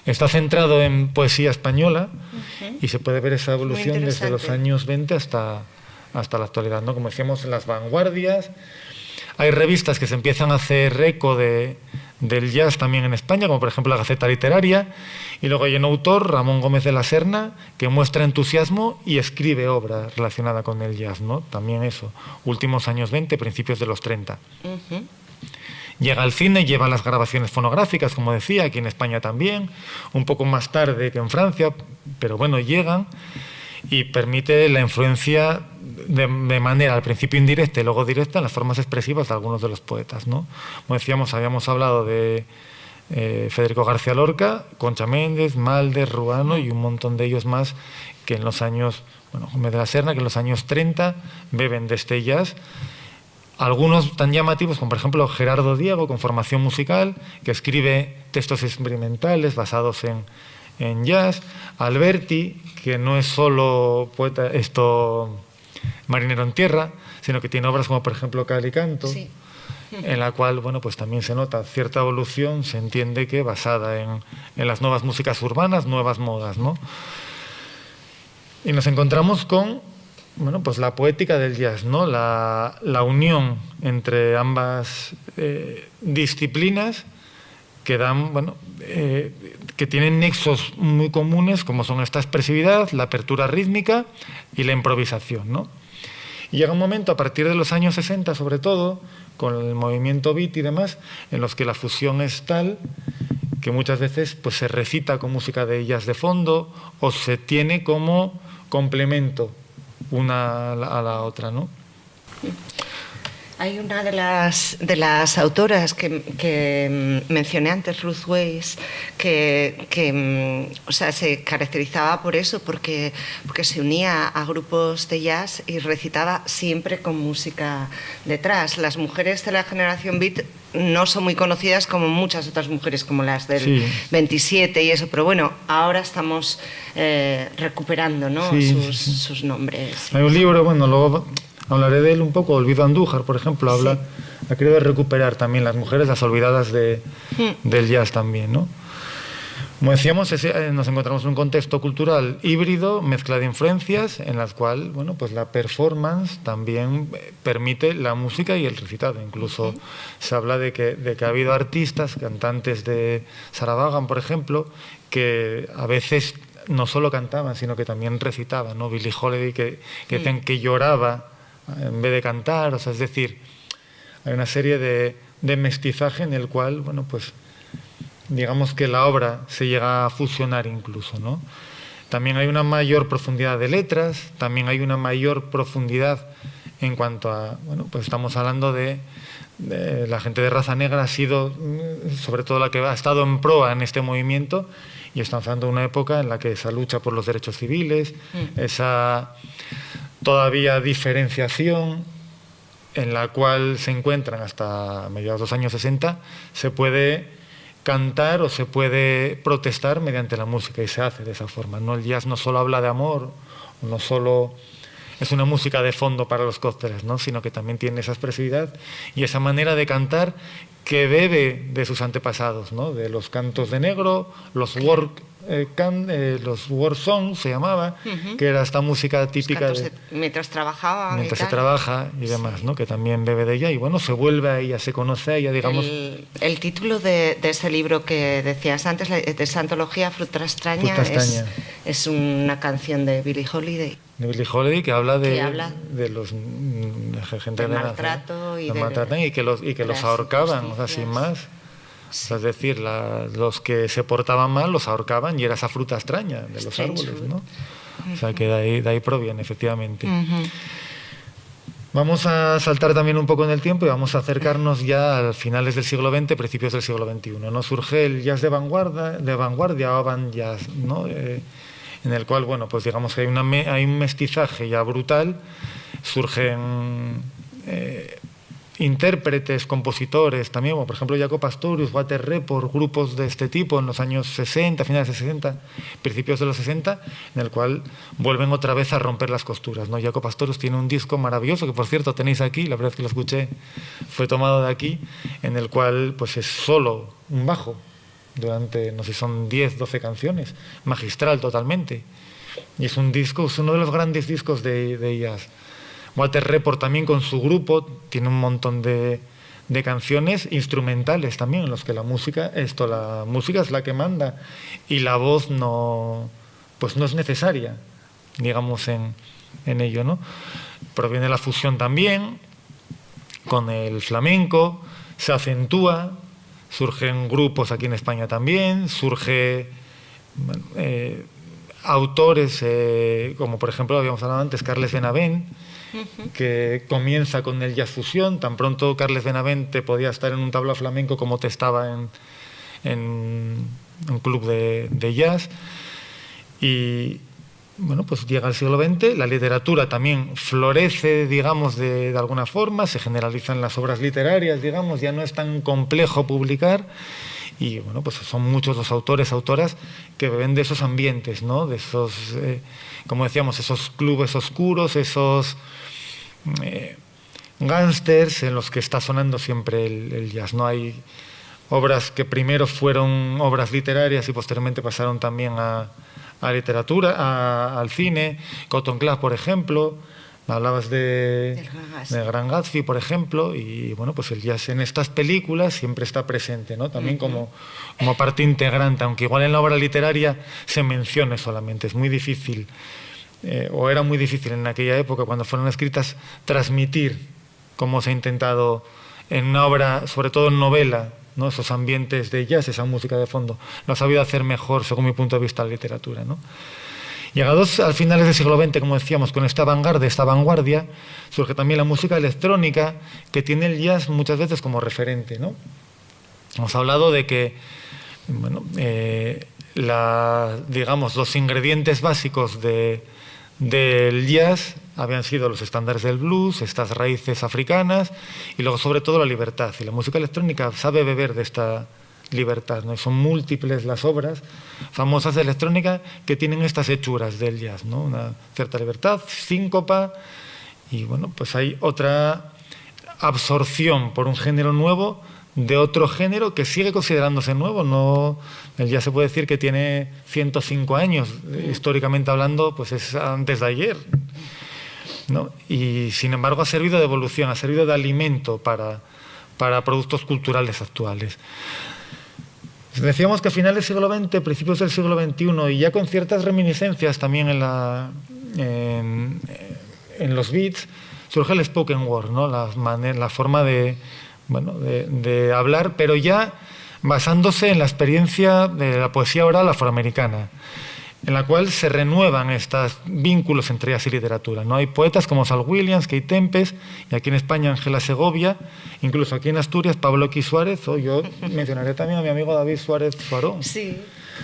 Está centrado en poesía española y se puede ver esa evolución desde los años 20 hasta la actualidad, ¿no? Como decíamos, las vanguardias. Hay revistas que se empiezan a hacer eco del jazz también en España, como por ejemplo la Gaceta Literaria, y luego hay un autor, Ramón Gómez de la Serna, que muestra entusiasmo y escribe obra relacionada con el jazz, ¿no? También eso, últimos años 20, principios de los 30. Llega al cine, lleva las grabaciones fonográficas, como decía, aquí en España también, un poco más tarde que en Francia, pero bueno, llegan, y permite la influencia de manera al principio indirecta y luego directa en las formas expresivas de algunos de los poetas, ¿no? Como decíamos, habíamos hablado de Federico García Lorca, Concha Méndez, Malder, Ruano y un montón de ellos más que en los años, bueno, Gómez de la Serna, que en los años 30 beben de este jazz. Algunos tan llamativos como por ejemplo Gerardo Diego, con formación musical, que escribe textos experimentales basados en jazz. Alberti, que no es solo poeta, marinero en tierra, sino que tiene obras como por ejemplo Cal y Canto, sí, en la cual, bueno, pues también se nota cierta evolución, se entiende que basada en las nuevas músicas urbanas, nuevas modas, ¿no? Y nos encontramos con, bueno, pues la poética del jazz, ¿no? La unión entre ambas disciplinas que dan, bueno, que tienen nexos muy comunes, como son esta expresividad, la apertura rítmica y la improvisación, ¿no? Y llega un momento, a partir de los años 60 sobre todo, con el movimiento beat y demás, en los que la fusión es tal que muchas veces pues, se recita con música de jazz de fondo o se tiene como complemento una a la otra, ¿no? Hay una de las autoras que mencioné antes, Ruth Weiss, que o sea, se caracterizaba por eso, porque se unía a grupos de jazz y recitaba siempre con música detrás. Las mujeres de la generación beat no son muy conocidas como muchas otras mujeres, como las del 27 y eso, pero bueno, ahora estamos recuperando, ¿no? sus nombres. Hay un libro, bueno, luego hablaré de él un poco, Olvido Andújar, por ejemplo, ha querido recuperar también las mujeres, las olvidadas del jazz también, ¿no? Como decíamos, nos encontramos en un contexto cultural híbrido, mezcla de influencias, en las cuales, bueno, pues la performance también permite la música y el recitado. Incluso se habla de que ha habido artistas, cantantes de Sarah Vaughan, por ejemplo, que a veces no solo cantaban, sino que también recitaban, ¿no? Billie Holiday, que dicen que lloraba en vez de cantar, o sea, es decir, hay una serie de mestizaje en el cual, bueno, pues digamos que la obra se llega a fusionar incluso, ¿no? También hay una mayor profundidad de letras, también hay una mayor profundidad en cuanto a, bueno, pues estamos hablando de la gente de raza negra ha sido sobre todo la que ha estado en proa en este movimiento, y estamos hablando de una época en la que esa lucha por los derechos civiles, esa todavía diferenciación en la cual se encuentran hasta mediados de los años 60, se puede cantar o se puede protestar mediante la música, y se hace de esa forma, ¿no? El jazz no solo habla de amor, no solo es una música de fondo para los cócteles, ¿no? Sino que también tiene esa expresividad y esa manera de cantar que bebe de sus antepasados, ¿no? De los cantos de negro, los war songs se llamaba, que era esta música típica mientras trabajaba, mientras se trabaja y demás, ¿no? Que también bebe de ella y bueno, se vuelve a ella, se conoce a ella, digamos. El título de ese libro que decías antes, de esa antología, Fruta Extraña, es una canción de Billie Holiday. De Billie Holiday, que habla de los gente del maltrato y que los ahorcaban, o sea, sin más. O sea, es decir, los que se portaban mal los ahorcaban y era esa fruta extraña de los árboles, ¿no? O sea, que de ahí proviene, efectivamente. Vamos a saltar también un poco en el tiempo y vamos a acercarnos ya a finales del siglo XX, principios del siglo XXI, ¿no? Surge el jazz de vanguardia o avant jazz, ¿no? En el cual, bueno, pues digamos que hay un mestizaje ya brutal, surgen intérpretes, compositores también, como por ejemplo Jaco Pastorius, Walter Report, grupos de este tipo en los años 60, finales de 60, principios de los 60, en el cual vuelven otra vez a romper las costuras, ¿no? Jaco Pastorius tiene un disco maravilloso, que por cierto tenéis aquí, la verdad es que lo escuché, fue tomado de aquí, en el cual pues es solo un bajo, durante, no sé, son 10, 12 canciones, magistral totalmente. Y es un disco, es uno de los grandes discos de jazz. Walter Report también con su grupo tiene un montón de canciones instrumentales también, en los que la música es la que manda y la voz no es necesaria, digamos, en ello, ¿no? Proviene la fusión también con el flamenco, se acentúa, surgen grupos aquí en España también, autores como por ejemplo habíamos hablado antes, Carles Benavent, que comienza con el jazz fusión. Tan pronto Carles Benavent te podía estar en un tablao flamenco como te estaba en un club de jazz. Y bueno, pues llega el siglo XX, la literatura también florece, digamos, de alguna forma, se generalizan las obras literarias, digamos, ya no es tan complejo publicar. Y bueno, pues son muchos los autores, autoras que beben de esos ambientes, ¿no? De esos, como decíamos, esos clubes oscuros, esos gángsters en los que está sonando siempre el jazz, ¿no? Hay obras que primero fueron obras literarias y posteriormente pasaron también a literatura, al cine. Cotton Club, por ejemplo. Hablabas de Gran Gatsby, por ejemplo, y bueno, pues el jazz en estas películas siempre está presente, ¿no? También como parte integrante, aunque igual en la obra literaria se mencione solamente. Es muy difícil, o era muy difícil en aquella época, cuando fueron escritas, transmitir, como se ha intentado en una obra, sobre todo en novela, ¿no? Esos ambientes de jazz, esa música de fondo. Lo ha sabido hacer mejor, según mi punto de vista, la literatura, ¿no? Llegados al finales del siglo XX, como decíamos, con esta vanguardia, surge también la música electrónica, que tiene el jazz muchas veces como referente, ¿no? Hemos hablado de que, bueno, digamos, los ingredientes básicos del jazz habían sido los estándares del blues, estas raíces africanas, y luego sobre todo la libertad. Y la música electrónica sabe beber de esta libertad, ¿no? Y son múltiples las obras famosas de electrónica que tienen estas hechuras del jazz, ¿no? Una cierta libertad, síncopa, y bueno, pues hay otra absorción por un género nuevo de otro género que sigue considerándose nuevo. No, el jazz se puede decir que tiene 105 años, históricamente hablando, pues es antes de ayer, ¿no? Y sin embargo ha servido de evolución, ha servido de alimento para productos culturales actuales. Decíamos que a finales del siglo XX, principios del siglo XXI, y ya con ciertas reminiscencias también en los beats, surge el spoken word, ¿no? La forma de hablar, pero ya basándose en la experiencia de la poesía oral afroamericana, en la cual se renuevan estos vínculos entre jazz y literatura, ¿no? Hay poetas como Sal Williams, Kate Tempest, y aquí en España Ángela Segovia, incluso aquí en Asturias Pablo X. Suárez, o yo mencionaré también a mi amigo David Suárez Suaró. Sí,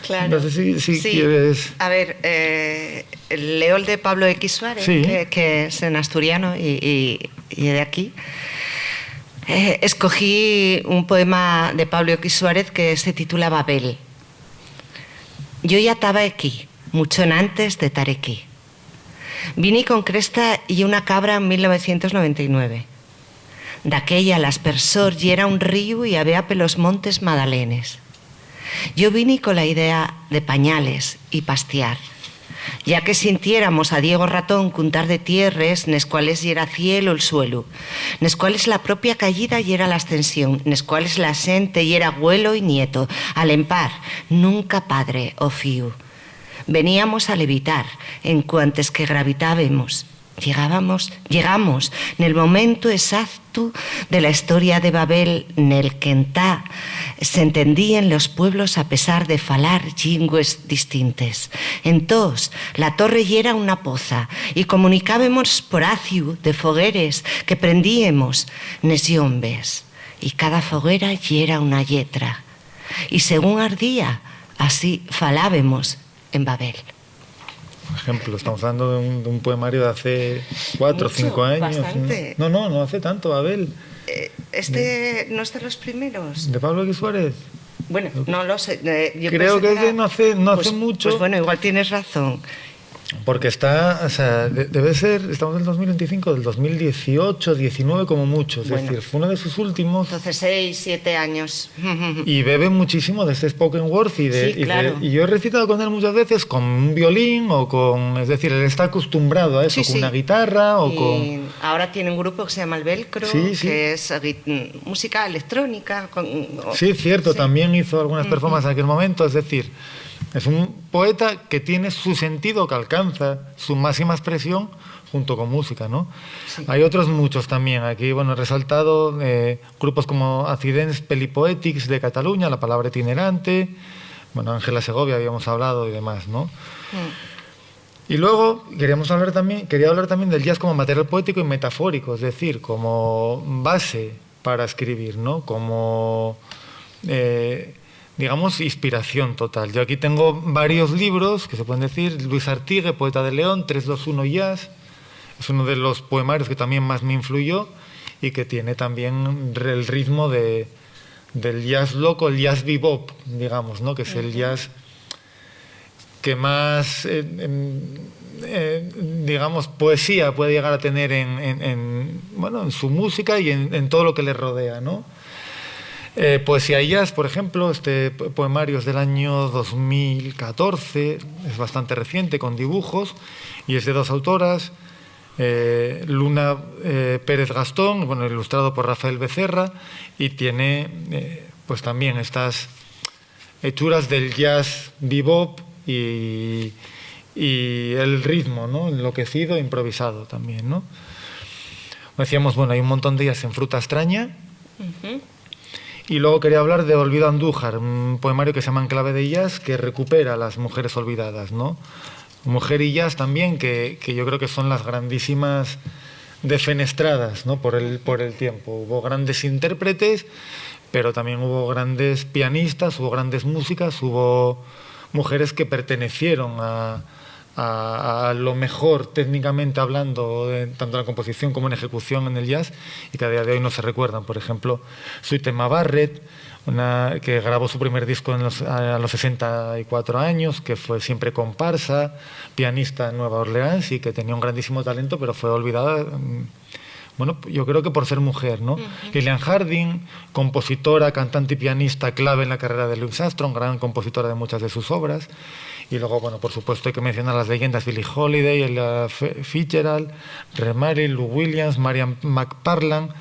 claro. No sé si quieres... A ver, leo el de Pablo X. Suárez, sí, que es en asturiano y de aquí. Escogí un poema de Pablo X. Suárez que se titula Babel. Yo ya estaba aquí, mucho antes de estar aquí. Vine con cresta y una cabra en 1999. D'aquella l'aspersor y era un río y había pelos montes madalenes. Yo vine con la idea de pañales y pastear, ya que sintiéramos a Diego Ratón cuntar de tierres, nes cuales yera cielo el suelo, nes cuales la propia caída yera la ascensión, nes cuales la xente yera abuelo y nieto, al empar, nunca padre o fiu. Veníamos a levitar, en cuantes que gravitábamos. Llegamos en el momento exacto de la historia de Babel, nel que entá se entendían los pueblos a pesar de falar lingües distintes. Entós, la torre yera una poza y comunicábamos por aciu de fogueres que prendíamos nes llombes y cada foguera yera una lletra y según ardía, así falábemos en Babel. Por ejemplo, estamos hablando de un poemario de hace 4 o 5 años. Bastante. No hace tanto, Abel. ¿Este no es de los primeros? ¿De Pablo X. Suárez? Bueno, no lo sé. Creo que es de no hace mucho. Pues bueno, igual tienes razón. Porque está, o sea, debe ser, estamos en el 2025, del 2018, 19 como mucho. Es decir, fue uno de sus últimos. Entonces 6, 7 años. Y bebe muchísimo de este spoken word y yo he recitado con él muchas veces con un violín o con, es decir, él está acostumbrado a eso, con una guitarra o con. Ahora tiene un grupo que se llama El Velcro, que es música electrónica. Sí, cierto, también hizo algunas performances en aquel momento, es decir. Es un poeta que tiene su sentido, que alcanza su máxima expresión junto con música, ¿no? Sí. Hay otros muchos también. Aquí, bueno, he resaltado grupos como Accidents Pelipoetics de Cataluña, La Palabra Itinerante, bueno, Ángela Segovia habíamos hablado y demás, ¿no? Y luego quería hablar también del jazz como material poético y metafórico, es decir, como base para escribir, ¿no? Como digamos, inspiración total. Yo aquí tengo varios libros que se pueden decir. Luis Artigue, Poeta de León, 321 Jazz. Es uno de los poemarios que también más me influyó y que tiene también el ritmo del jazz loco, el jazz bebop, digamos, ¿no? Que es el jazz que más, digamos, poesía puede llegar a tener en su música y en todo lo que le rodea, ¿no? Poesía y jazz, por ejemplo, este poemario es del año 2014, es bastante reciente, con dibujos, y es de dos autoras, Luna Pérez Gastón, bueno, ilustrado por Rafael Becerra, y tiene pues también estas hechuras del jazz bebop y el ritmo, ¿no? Enloquecido, improvisado también, ¿no? Decíamos, bueno, hay un montón de jazz en Fruta Extraña. Y luego quería hablar de Olvido Andújar, un poemario que se llama En clave de jazz, que recupera a las mujeres olvidadas, ¿no? Mujer y jazz también, que yo creo que son las grandísimas defenestradas, ¿no? por el tiempo. Hubo grandes intérpretes, pero también hubo grandes pianistas, hubo grandes músicas, hubo mujeres que pertenecieron a lo mejor técnicamente hablando, tanto en la composición como en ejecución en el jazz, y que a día de hoy no se recuerdan. Por ejemplo, Suitema Barrett, que grabó su primer disco a los 64 años, que fue siempre comparsa, pianista en Nueva Orleans y que tenía un grandísimo talento, pero fue olvidada, bueno, yo creo que por ser mujer, ¿no? Lillian Harding, compositora, cantante y pianista clave en la carrera de Louis Armstrong, gran compositora de muchas de sus obras. Y luego, bueno, por supuesto hay que mencionar las leyendas Billie Holiday, Ella Fitzgerald, Ray Martin, Lou Williams, Marian McParland,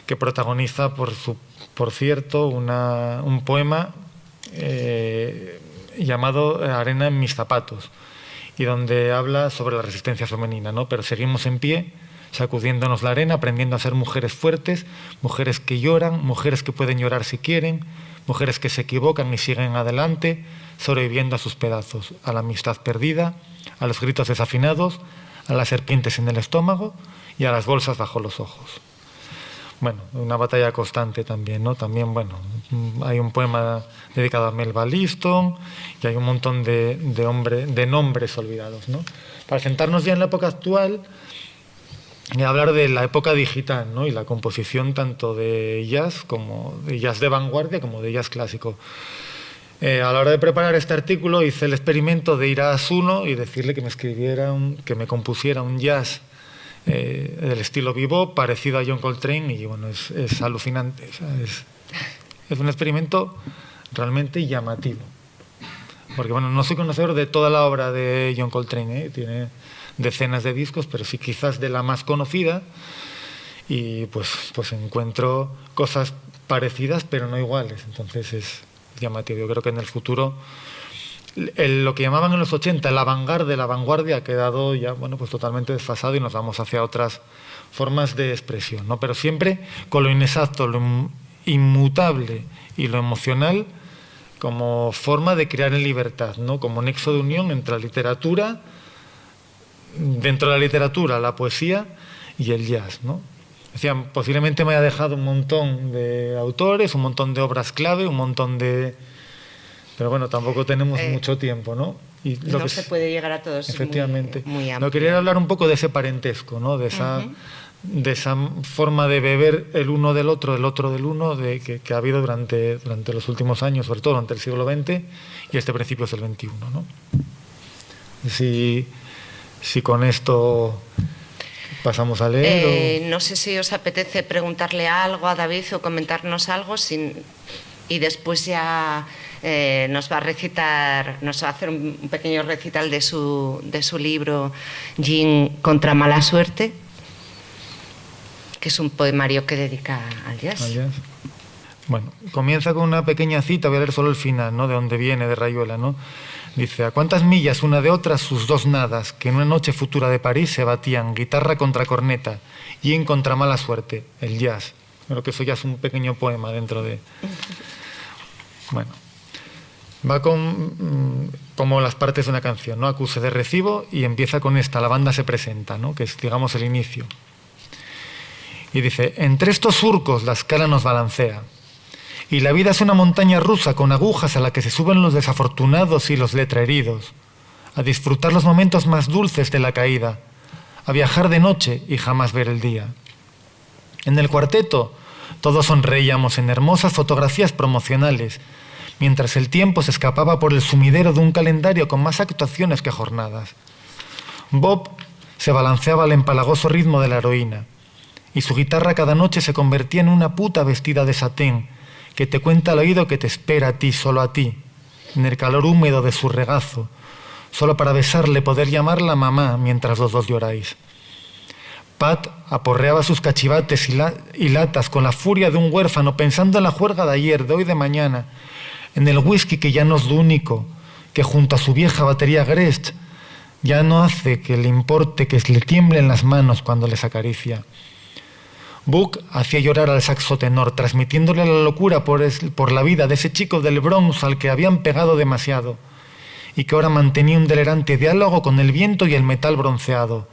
que protagoniza, por cierto, un poema llamado Arena en mis zapatos, y donde habla sobre la resistencia femenina, ¿no? Pero seguimos en pie, sacudiéndonos la arena, aprendiendo a ser mujeres fuertes, mujeres que lloran, mujeres que pueden llorar si quieren, mujeres que se equivocan y siguen adelante, sobreviviendo a sus pedazos, a la amistad perdida, a los gritos desafinados, a las serpientes en el estómago y a las bolsas bajo los ojos. Bueno, una batalla constante también, ¿no? También, bueno, hay un poema dedicado a Melba Liston y hay un montón de nombres olvidados, ¿no? Para sentarnos ya en la época actual y hablar de la época digital, ¿no? Y la composición tanto de jazz como de jazz de vanguardia como de jazz clásico. A la hora de preparar este artículo hice el experimento de ir a Asuno y decirle que me compusiera un jazz del estilo bebop parecido a John Coltrane, y bueno, es alucinante. O sea, es un experimento realmente llamativo, porque bueno, no soy conocedor de toda la obra de John Coltrane, tiene decenas de discos, pero sí quizás de la más conocida, y pues encuentro cosas parecidas pero no iguales. Entonces es llamativo. Yo creo que en el futuro lo que llamaban en los 80 el avant-garde de la vanguardia ha quedado ya, bueno, pues totalmente desfasado y nos vamos hacia otras formas de expresión, ¿no? Pero siempre con lo inexacto, lo inmutable y lo emocional como forma de crear en libertad, ¿no? Como nexo de unión entre la literatura, dentro de la literatura, la poesía y el jazz, ¿no? Decían, posiblemente me haya dejado un montón de autores, un montón de obras clave, un montón de... Pero bueno, tampoco tenemos mucho tiempo, ¿no? Y lo no que se puede llegar a todos. Efectivamente. Muy amplio. No, quería hablar un poco de ese parentesco, ¿no? De esa forma de beber el uno del otro del uno, que ha habido durante los últimos años, sobre todo durante el siglo XX y principios del XXI, ¿no? Si con esto pasamos a leer. No sé si os apetece preguntarle algo a David o comentarnos algo, y después ya nos va a hacer un pequeño recital de su libro Gin contra mala suerte, que es un poemario que dedica al jazz. Bueno, comienza con una pequeña cita, voy a leer solo el final, ¿no? De donde viene, de Rayuela, ¿no? Dice: ¿a cuántas millas una de otras sus dos nadas, que en una noche futura de París se batían, guitarra contra corneta, y en contra mala suerte, el jazz? Creo que eso ya es un pequeño poema dentro de... Bueno, va como las partes de una canción, ¿no? Acuse de recibo, y empieza con esta: la banda se presenta, ¿no? Que es, digamos, el inicio. Y dice: entre estos surcos la escala nos balancea, y la vida es una montaña rusa con agujas a la que se suben los desafortunados y los letraheridos, a disfrutar los momentos más dulces de la caída, a viajar de noche y jamás ver el día. En el cuarteto todos sonreíamos en hermosas fotografías promocionales, mientras el tiempo se escapaba por el sumidero de un calendario con más actuaciones que jornadas. Bob se balanceaba al empalagoso ritmo de la heroína, y su guitarra cada noche se convertía en una puta vestida de satén, que te cuenta al oído que te espera a ti, solo a ti, en el calor húmedo de su regazo, solo para besarle, poder llamarla mamá mientras los dos lloráis. Pat aporreaba sus cachivates y latas con la furia de un huérfano, pensando en la juerga de ayer, de hoy, de mañana, en el whisky que ya no es lo único, que junto a su vieja batería Gretsch ya no hace que le importe que le tiemblen las manos cuando les acaricia. Buck hacía llorar al saxo tenor, transmitiéndole la locura por la vida de ese chico del Bronx al que habían pegado demasiado, y que ahora mantenía un delirante diálogo con el viento y el metal bronceado.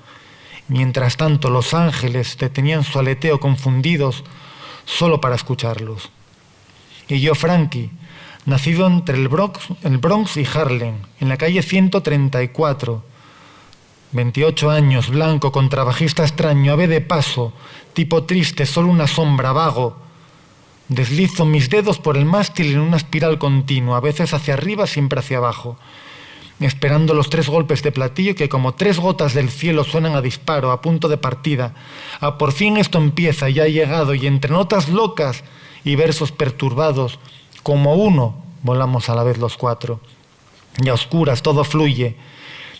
Mientras tanto, los ángeles detenían su aleteo confundidos solo para escucharlos. Y yo, Frankie, nacido entre el Bronx y Harlem, en la calle 134, 28 años, blanco, contrabajista extraño, ave de paso, tipo triste, solo una sombra, vago. Deslizo mis dedos por el mástil en una espiral continua, a veces hacia arriba, siempre hacia abajo, esperando los 3 golpes de platillo que como 3 gotas del cielo suenan a disparo, a punto de partida. Por fin esto empieza, ya ha llegado, y entre notas locas y versos perturbados, como uno, volamos a la vez los 4. Y a oscuras todo fluye.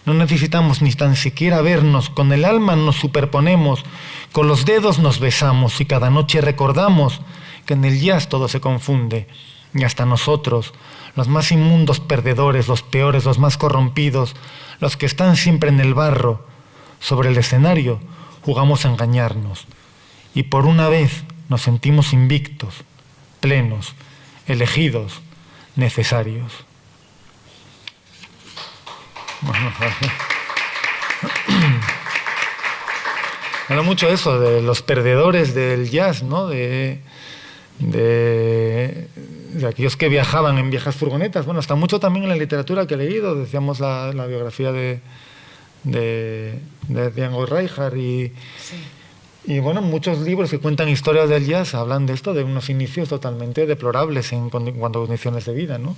No necesitamos ni tan siquiera vernos, con el alma nos superponemos, con los dedos nos besamos, y cada noche recordamos que en el jazz todo se confunde, y hasta nosotros, los más inmundos perdedores, los peores, los más corrompidos, los que están siempre en el barro, sobre el escenario, jugamos a engañarnos, y por una vez nos sentimos invictos, plenos, elegidos, necesarios. Habla mucho eso de los perdedores del jazz, ¿no? De aquellos que viajaban en viejas furgonetas. Bueno, está mucho también en la literatura que he leído. Decíamos la biografía de Django Reinhardt y bueno, muchos libros que cuentan historias del jazz hablan de esto, de unos inicios totalmente deplorables en cuanto a condiciones de vida, ¿no?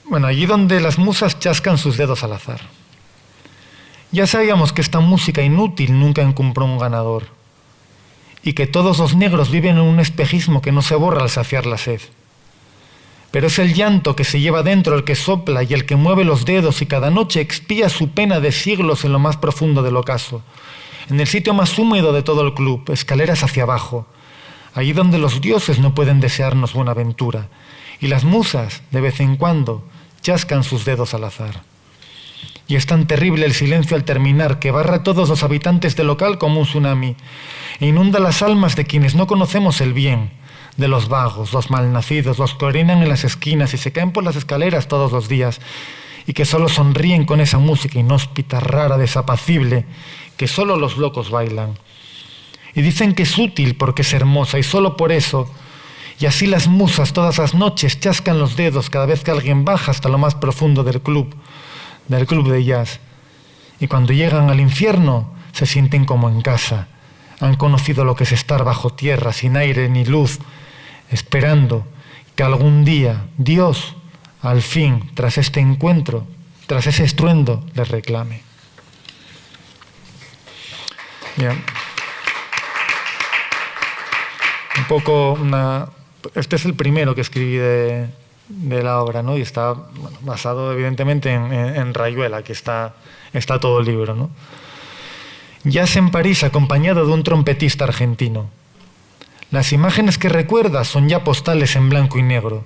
Bueno, allí donde las musas chascan sus dedos al azar. Ya sabíamos que esta música inútil nunca encontró un ganador, y que todos los negros viven en un espejismo que no se borra al saciar la sed. Pero es el llanto que se lleva dentro el que sopla y el que mueve los dedos y cada noche expía su pena de siglos en lo más profundo del ocaso, en el sitio más húmedo de todo el club, escaleras hacia abajo, allí donde los dioses no pueden desearnos buena ventura, y las musas, de vez en cuando, chascan sus dedos al azar. Y es tan terrible el silencio al terminar que barra a todos los habitantes del local como un tsunami e inunda las almas de quienes no conocemos el bien, de los vagos, los malnacidos, los que orinan en las esquinas y se caen por las escaleras todos los días y que solo sonríen con esa música inhóspita, rara, desapacible, que solo los locos bailan. Y dicen que es útil porque es hermosa y solo por eso, Y así las musas todas las noches chascan los dedos cada vez que alguien baja hasta lo más profundo del club de jazz. Y cuando llegan al infierno se sienten como en casa. Han conocido lo que es estar bajo tierra, sin aire ni luz, esperando que algún día Dios, al fin, tras este encuentro, tras ese estruendo, les reclame. Bien. Un poco este es el primero que escribí de la obra, ¿no? Y está basado evidentemente en Rayuela, que está todo el libro, ¿no? Jazz en París acompañado de un trompetista argentino. Las imágenes que recuerda son ya postales en blanco y negro.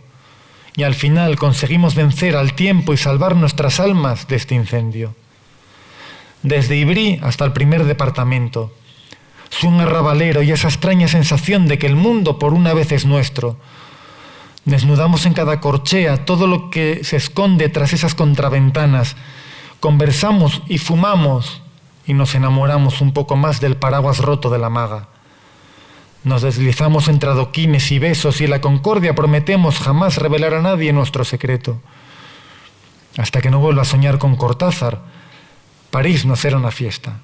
Y al final conseguimos vencer al tiempo y salvar nuestras almas de este incendio. Desde Ivry hasta el primer departamento. Son arrabalero y esa extraña sensación de que el mundo por una vez es nuestro. Desnudamos en cada corchea todo lo que se esconde tras esas contraventanas. Conversamos y fumamos y nos enamoramos un poco más del paraguas roto de la maga. Nos deslizamos entre adoquines y besos y en la concordia prometemos jamás revelar a nadie nuestro secreto. Hasta que no vuelva a soñar con Cortázar, París no será una fiesta.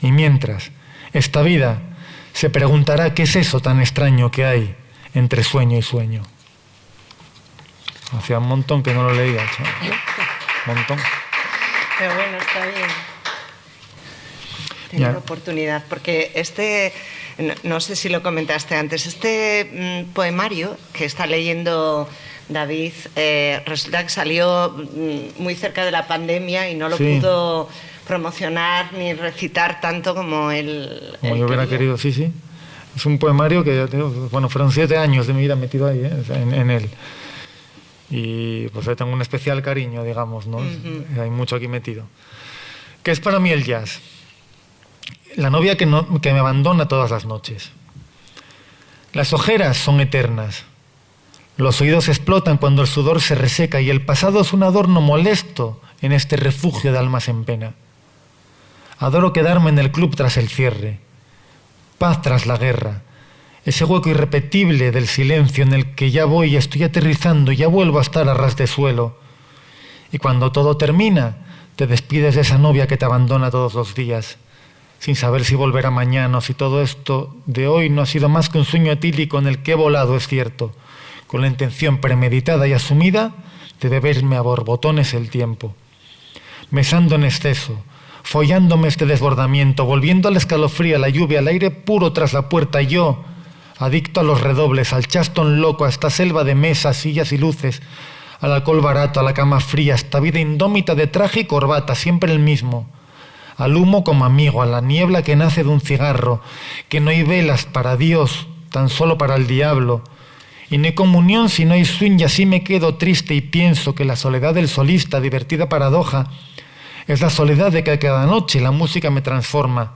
Y mientras, esta vida se preguntará qué es eso tan extraño que hay entre sueño y sueño. Hacía un montón que no lo leía, chaval. Un montón. Pero bueno, está bien tener oportunidad, porque no sé si lo comentaste antes, poemario que está leyendo David, resulta que salió muy cerca de la pandemia y no lo pudo promocionar ni recitar tanto como él. Como yo hubiera querido, sí. Es un poemario que ya tengo, bueno, fueron 7 años de mi vida metido ahí, en él. Y pues tengo un especial cariño, digamos, ¿no? Hay mucho aquí metido. ¿Qué es para mí el jazz? La novia que me abandona todas las noches. Las ojeras son eternas. Los oídos explotan cuando el sudor se reseca y el pasado es un adorno molesto en este refugio de almas en pena. Adoro quedarme en el club tras el cierre. Paz tras la guerra. Ese hueco irrepetible del silencio en el que ya voy y estoy aterrizando y ya vuelvo a estar a ras de suelo. Y cuando todo termina, te despides de esa novia que te abandona todos los días, sin saber si volverá mañana o si todo esto de hoy no ha sido más que un sueño etílico en el que he volado, es cierto, con la intención premeditada y asumida de beberme a borbotones el tiempo. Mesando en exceso, follándome este desbordamiento, volviendo al escalofrío, a la lluvia, al aire puro tras la puerta, y yo, adicto a los redobles, al chaston loco, a esta selva de mesas, sillas y luces, al alcohol barato, a la cama fría, a esta vida indómita de traje y corbata, siempre el mismo, al humo como amigo, a la niebla que nace de un cigarro, que no hay velas para Dios, tan solo para el diablo, y no hay comunión si no hay swing, y así me quedo triste y pienso que la soledad del solista, divertida paradoja, es la soledad de que cada noche la música me transforma.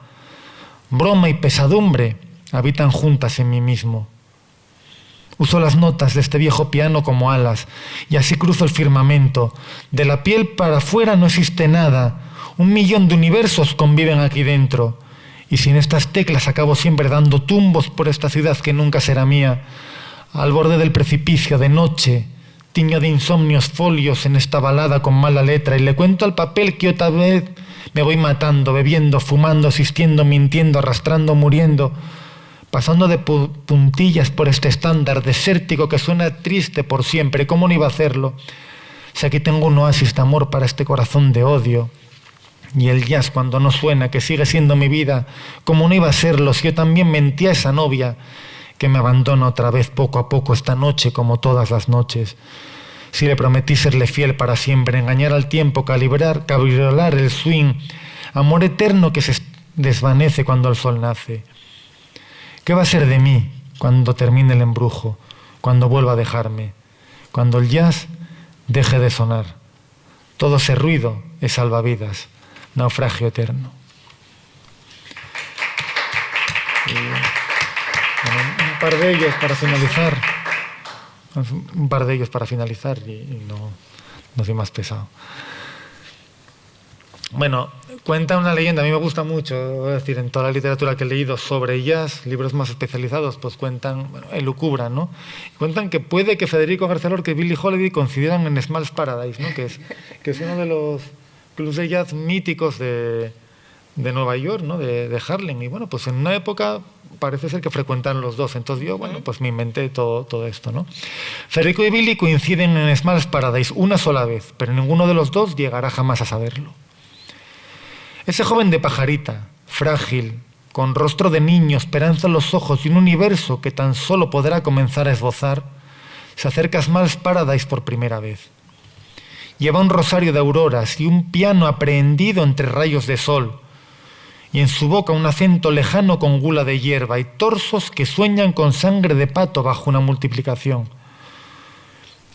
Broma y pesadumbre habitan juntas en mí mismo. Uso las notas de este viejo piano como alas y así cruzo el firmamento. De la piel para afuera no existe nada. 1.000.000 de universos conviven aquí dentro. Y sin estas teclas acabo siempre dando tumbos por esta ciudad que nunca será mía. Al borde del precipicio de noche, tiño de insomnios folios en esta balada con mala letra y le cuento al papel que otra vez me voy matando, bebiendo, fumando, asistiendo, mintiendo, arrastrando, muriendo, pasando de puntillas por este estándar desértico que suena triste por siempre. ¿Cómo no iba a hacerlo? Si aquí tengo un oasis de amor para este corazón de odio. Y el jazz cuando no suena, que sigue siendo mi vida, ¿cómo no iba a serlo si yo también mentí a esa novia que me abandona otra vez poco a poco esta noche como todas las noches? Si le prometí serle fiel para siempre, engañar al tiempo, cabriolar el swing, amor eterno que se desvanece cuando el sol nace. ¿Qué va a ser de mí cuando termine el embrujo, cuando vuelva a dejarme, cuando el jazz deje de sonar? Todo ese ruido es salvavidas, naufragio eterno. Un par de ellos para finalizar y no soy más pesado. Bueno, cuenta una leyenda, a mí me gusta mucho, es decir, en toda la literatura que he leído sobre jazz, libros más especializados, pues cuentan, bueno, elucubran, ¿no? Cuentan que puede que Federico García Lorca y Billie Holiday coincidan en Smalls Paradise, ¿no? Que es uno de los clubs de jazz míticos de Nueva York, ¿no? De Harlem. Y bueno, pues en una época parece ser que frecuentan los dos. Entonces yo, bueno, pues me inventé todo esto, ¿no? Federico y Billie coinciden en Smalls Paradise una sola vez, pero ninguno de los dos llegará jamás a saberlo. Ese joven de pajarita, frágil, con rostro de niño, esperanza en los ojos y un universo que tan solo podrá comenzar a esbozar, se acerca a Smalls Paradise por primera vez. Lleva un rosario de auroras y un piano aprehendido entre rayos de sol, y en su boca un acento lejano con gula de hierba y torsos que sueñan con sangre de pato bajo una multiplicación.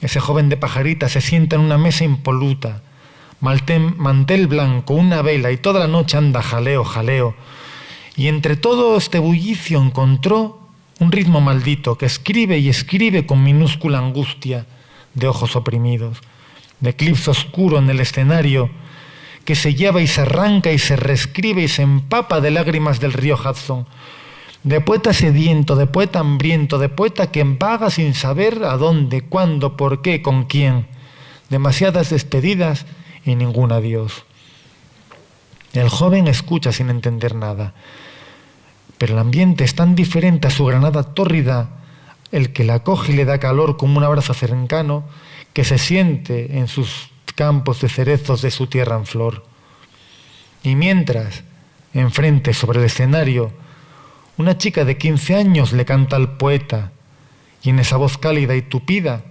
Ese joven de pajarita se sienta en una mesa impoluta, mantel blanco, una vela, y toda la noche anda jaleo, jaleo. Y entre todo este bullicio encontró un ritmo maldito que escribe y escribe con minúscula angustia de ojos oprimidos, de eclipse oscuro en el escenario que se lleva y se arranca y se reescribe y se empapa de lágrimas del río Hudson, de poeta sediento, de poeta hambriento, de poeta que vaga sin saber a dónde, cuándo, por qué, con quién, demasiadas despedidas y ningún adiós. El joven escucha sin entender nada, pero el ambiente es tan diferente a su Granada tórrida, el que la acoge y le da calor como un abrazo cercano, que se siente en sus campos de cerezos de su tierra en flor. Y mientras, enfrente sobre el escenario, una chica de 15 años le canta al poeta, y en esa voz cálida y tupida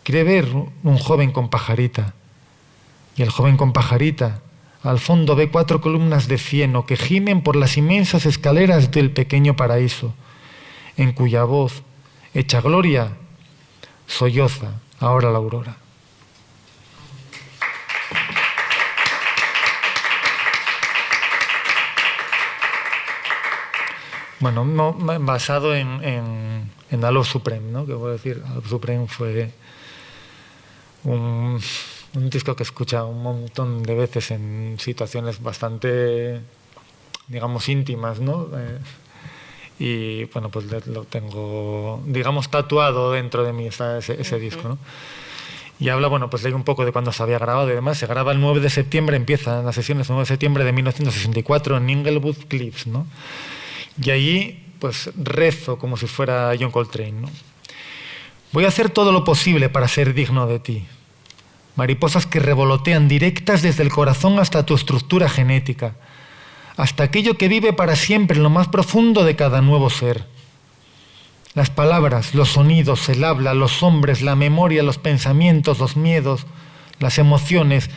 cree ver un joven con pajarita. Y el joven con pajarita al fondo ve 4 columnas de cieno que gimen por las inmensas escaleras del pequeño paraíso, en cuya voz, hecha gloria, solloza ahora la aurora. Bueno, basado en I Love Supreme, ¿no? Que puedo decir, I Love Supreme fue un disco que he escuchado un montón de veces en situaciones bastante, digamos, íntimas, ¿no? Y bueno, pues lo tengo, digamos, tatuado dentro de mí ese disco, ¿no? Y habla, bueno, pues leí un poco de cuando se había grabado y demás. Se graba el 9 de septiembre, empiezan las sesiones el 9 de septiembre de 1964 en Inglewood Cliffs, ¿no? Y allí, pues rezo como si fuera John Coltrane, ¿no? Voy a hacer todo lo posible para ser digno de ti. Mariposas que revolotean directas desde el corazón hasta tu estructura genética, hasta aquello que vive para siempre en lo más profundo de cada nuevo ser. Las palabras, los sonidos, el habla, los hombres, la memoria, los pensamientos, los miedos, las emociones,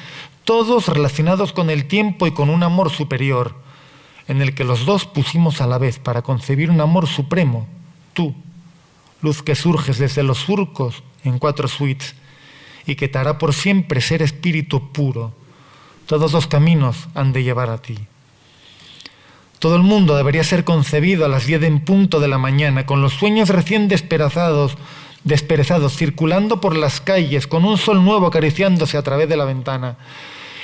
todos relacionados con el tiempo y con un amor superior, en el que los dos pusimos a la vez para concebir un amor supremo, tú, luz que surges desde los surcos en 4 suites y que te hará por siempre ser espíritu puro. Todos los caminos han de llevar a ti. Todo el mundo debería ser concebido a las 10 en punto de la mañana, con los sueños recién desperezados, circulando por las calles, con un sol nuevo acariciándose a través de la ventana.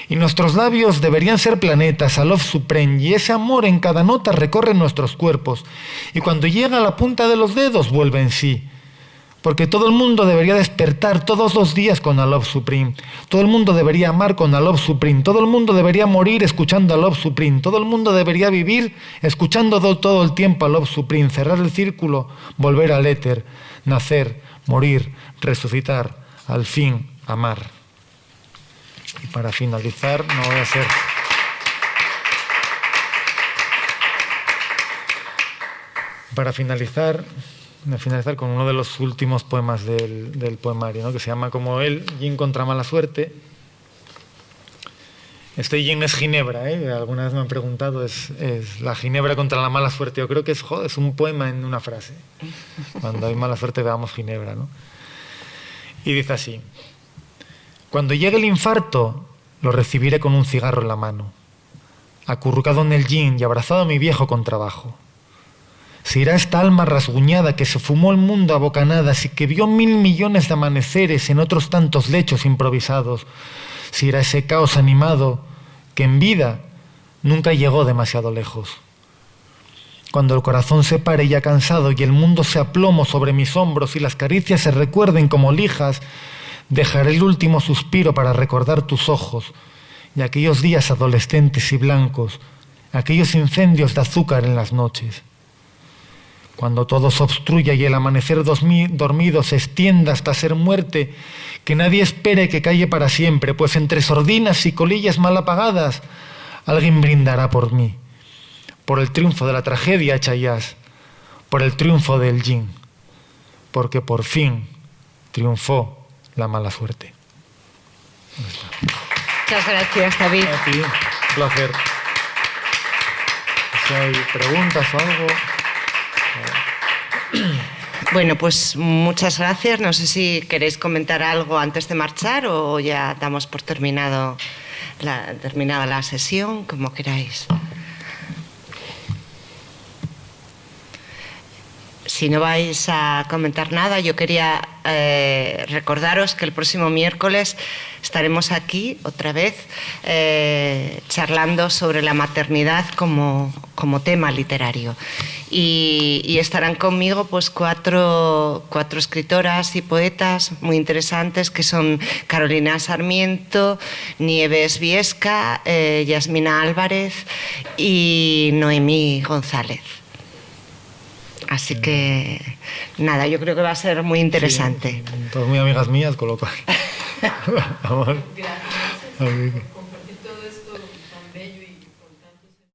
Y nuestros labios deberían ser planetas, a Love Supreme, y ese amor en cada nota recorre nuestros cuerpos. Y cuando llega a la punta de los dedos, vuelve en sí. Porque todo el mundo debería despertar todos los días con A Love Supreme. Todo el mundo debería amar con A Love Supreme. Todo el mundo debería morir escuchando A Love Supreme. Todo el mundo debería vivir escuchando todo el tiempo A Love Supreme. Cerrar el círculo, volver al éter, nacer, morir, resucitar, al fin, amar. Y para finalizar, no voy a ser... Para finalizar con uno de los últimos poemas del poemario, ¿no? Que se llama como él, Gin contra mala suerte. Este gin es ginebra, ¿eh? Alguna vez me han preguntado, es la ginebra contra la mala suerte. Yo creo que es un poema en una frase. Cuando hay mala suerte veamos ginebra, ¿no? Y dice así: cuando llegue el infarto, lo recibiré con un cigarro en la mano, acurrucado en el gin y abrazado a mi viejo con trabajo. Se irá esta alma rasguñada que se fumó el mundo a bocanadas y que vio 1000 millones de amaneceres en otros tantos lechos improvisados. Se irá ese caos animado que en vida nunca llegó demasiado lejos. Cuando el corazón se pare ya cansado y el mundo se aplomo sobre mis hombros y las caricias se recuerden como lijas, dejaré el último suspiro para recordar tus ojos y aquellos días adolescentes y blancos, aquellos incendios de azúcar en las noches. Cuando todo se obstruya y el amanecer dormido se extienda hasta ser muerte, que nadie espere que calle para siempre, pues entre sordinas y colillas mal apagadas, alguien brindará por mí, por el triunfo de la tragedia hecha jazz, por el triunfo del yin, porque por fin triunfó la mala suerte. Muchas gracias, David. A ti, un placer. Si hay preguntas o algo... Bueno, pues muchas gracias. No sé si queréis comentar algo antes de marchar o ya damos por terminada la sesión, como queráis. Si no vais a comentar nada, yo quería recordaros que el próximo miércoles estaremos aquí otra vez charlando sobre la maternidad como tema literario. Y estarán conmigo pues cuatro escritoras y poetas muy interesantes, que son Carolina Sarmiento, Nieves Viesca, Yasmina Álvarez y Noemí González. Así que, nada, yo creo que va a ser muy interesante. Sí, todas muy amigas mías, con lo cual... Vamos.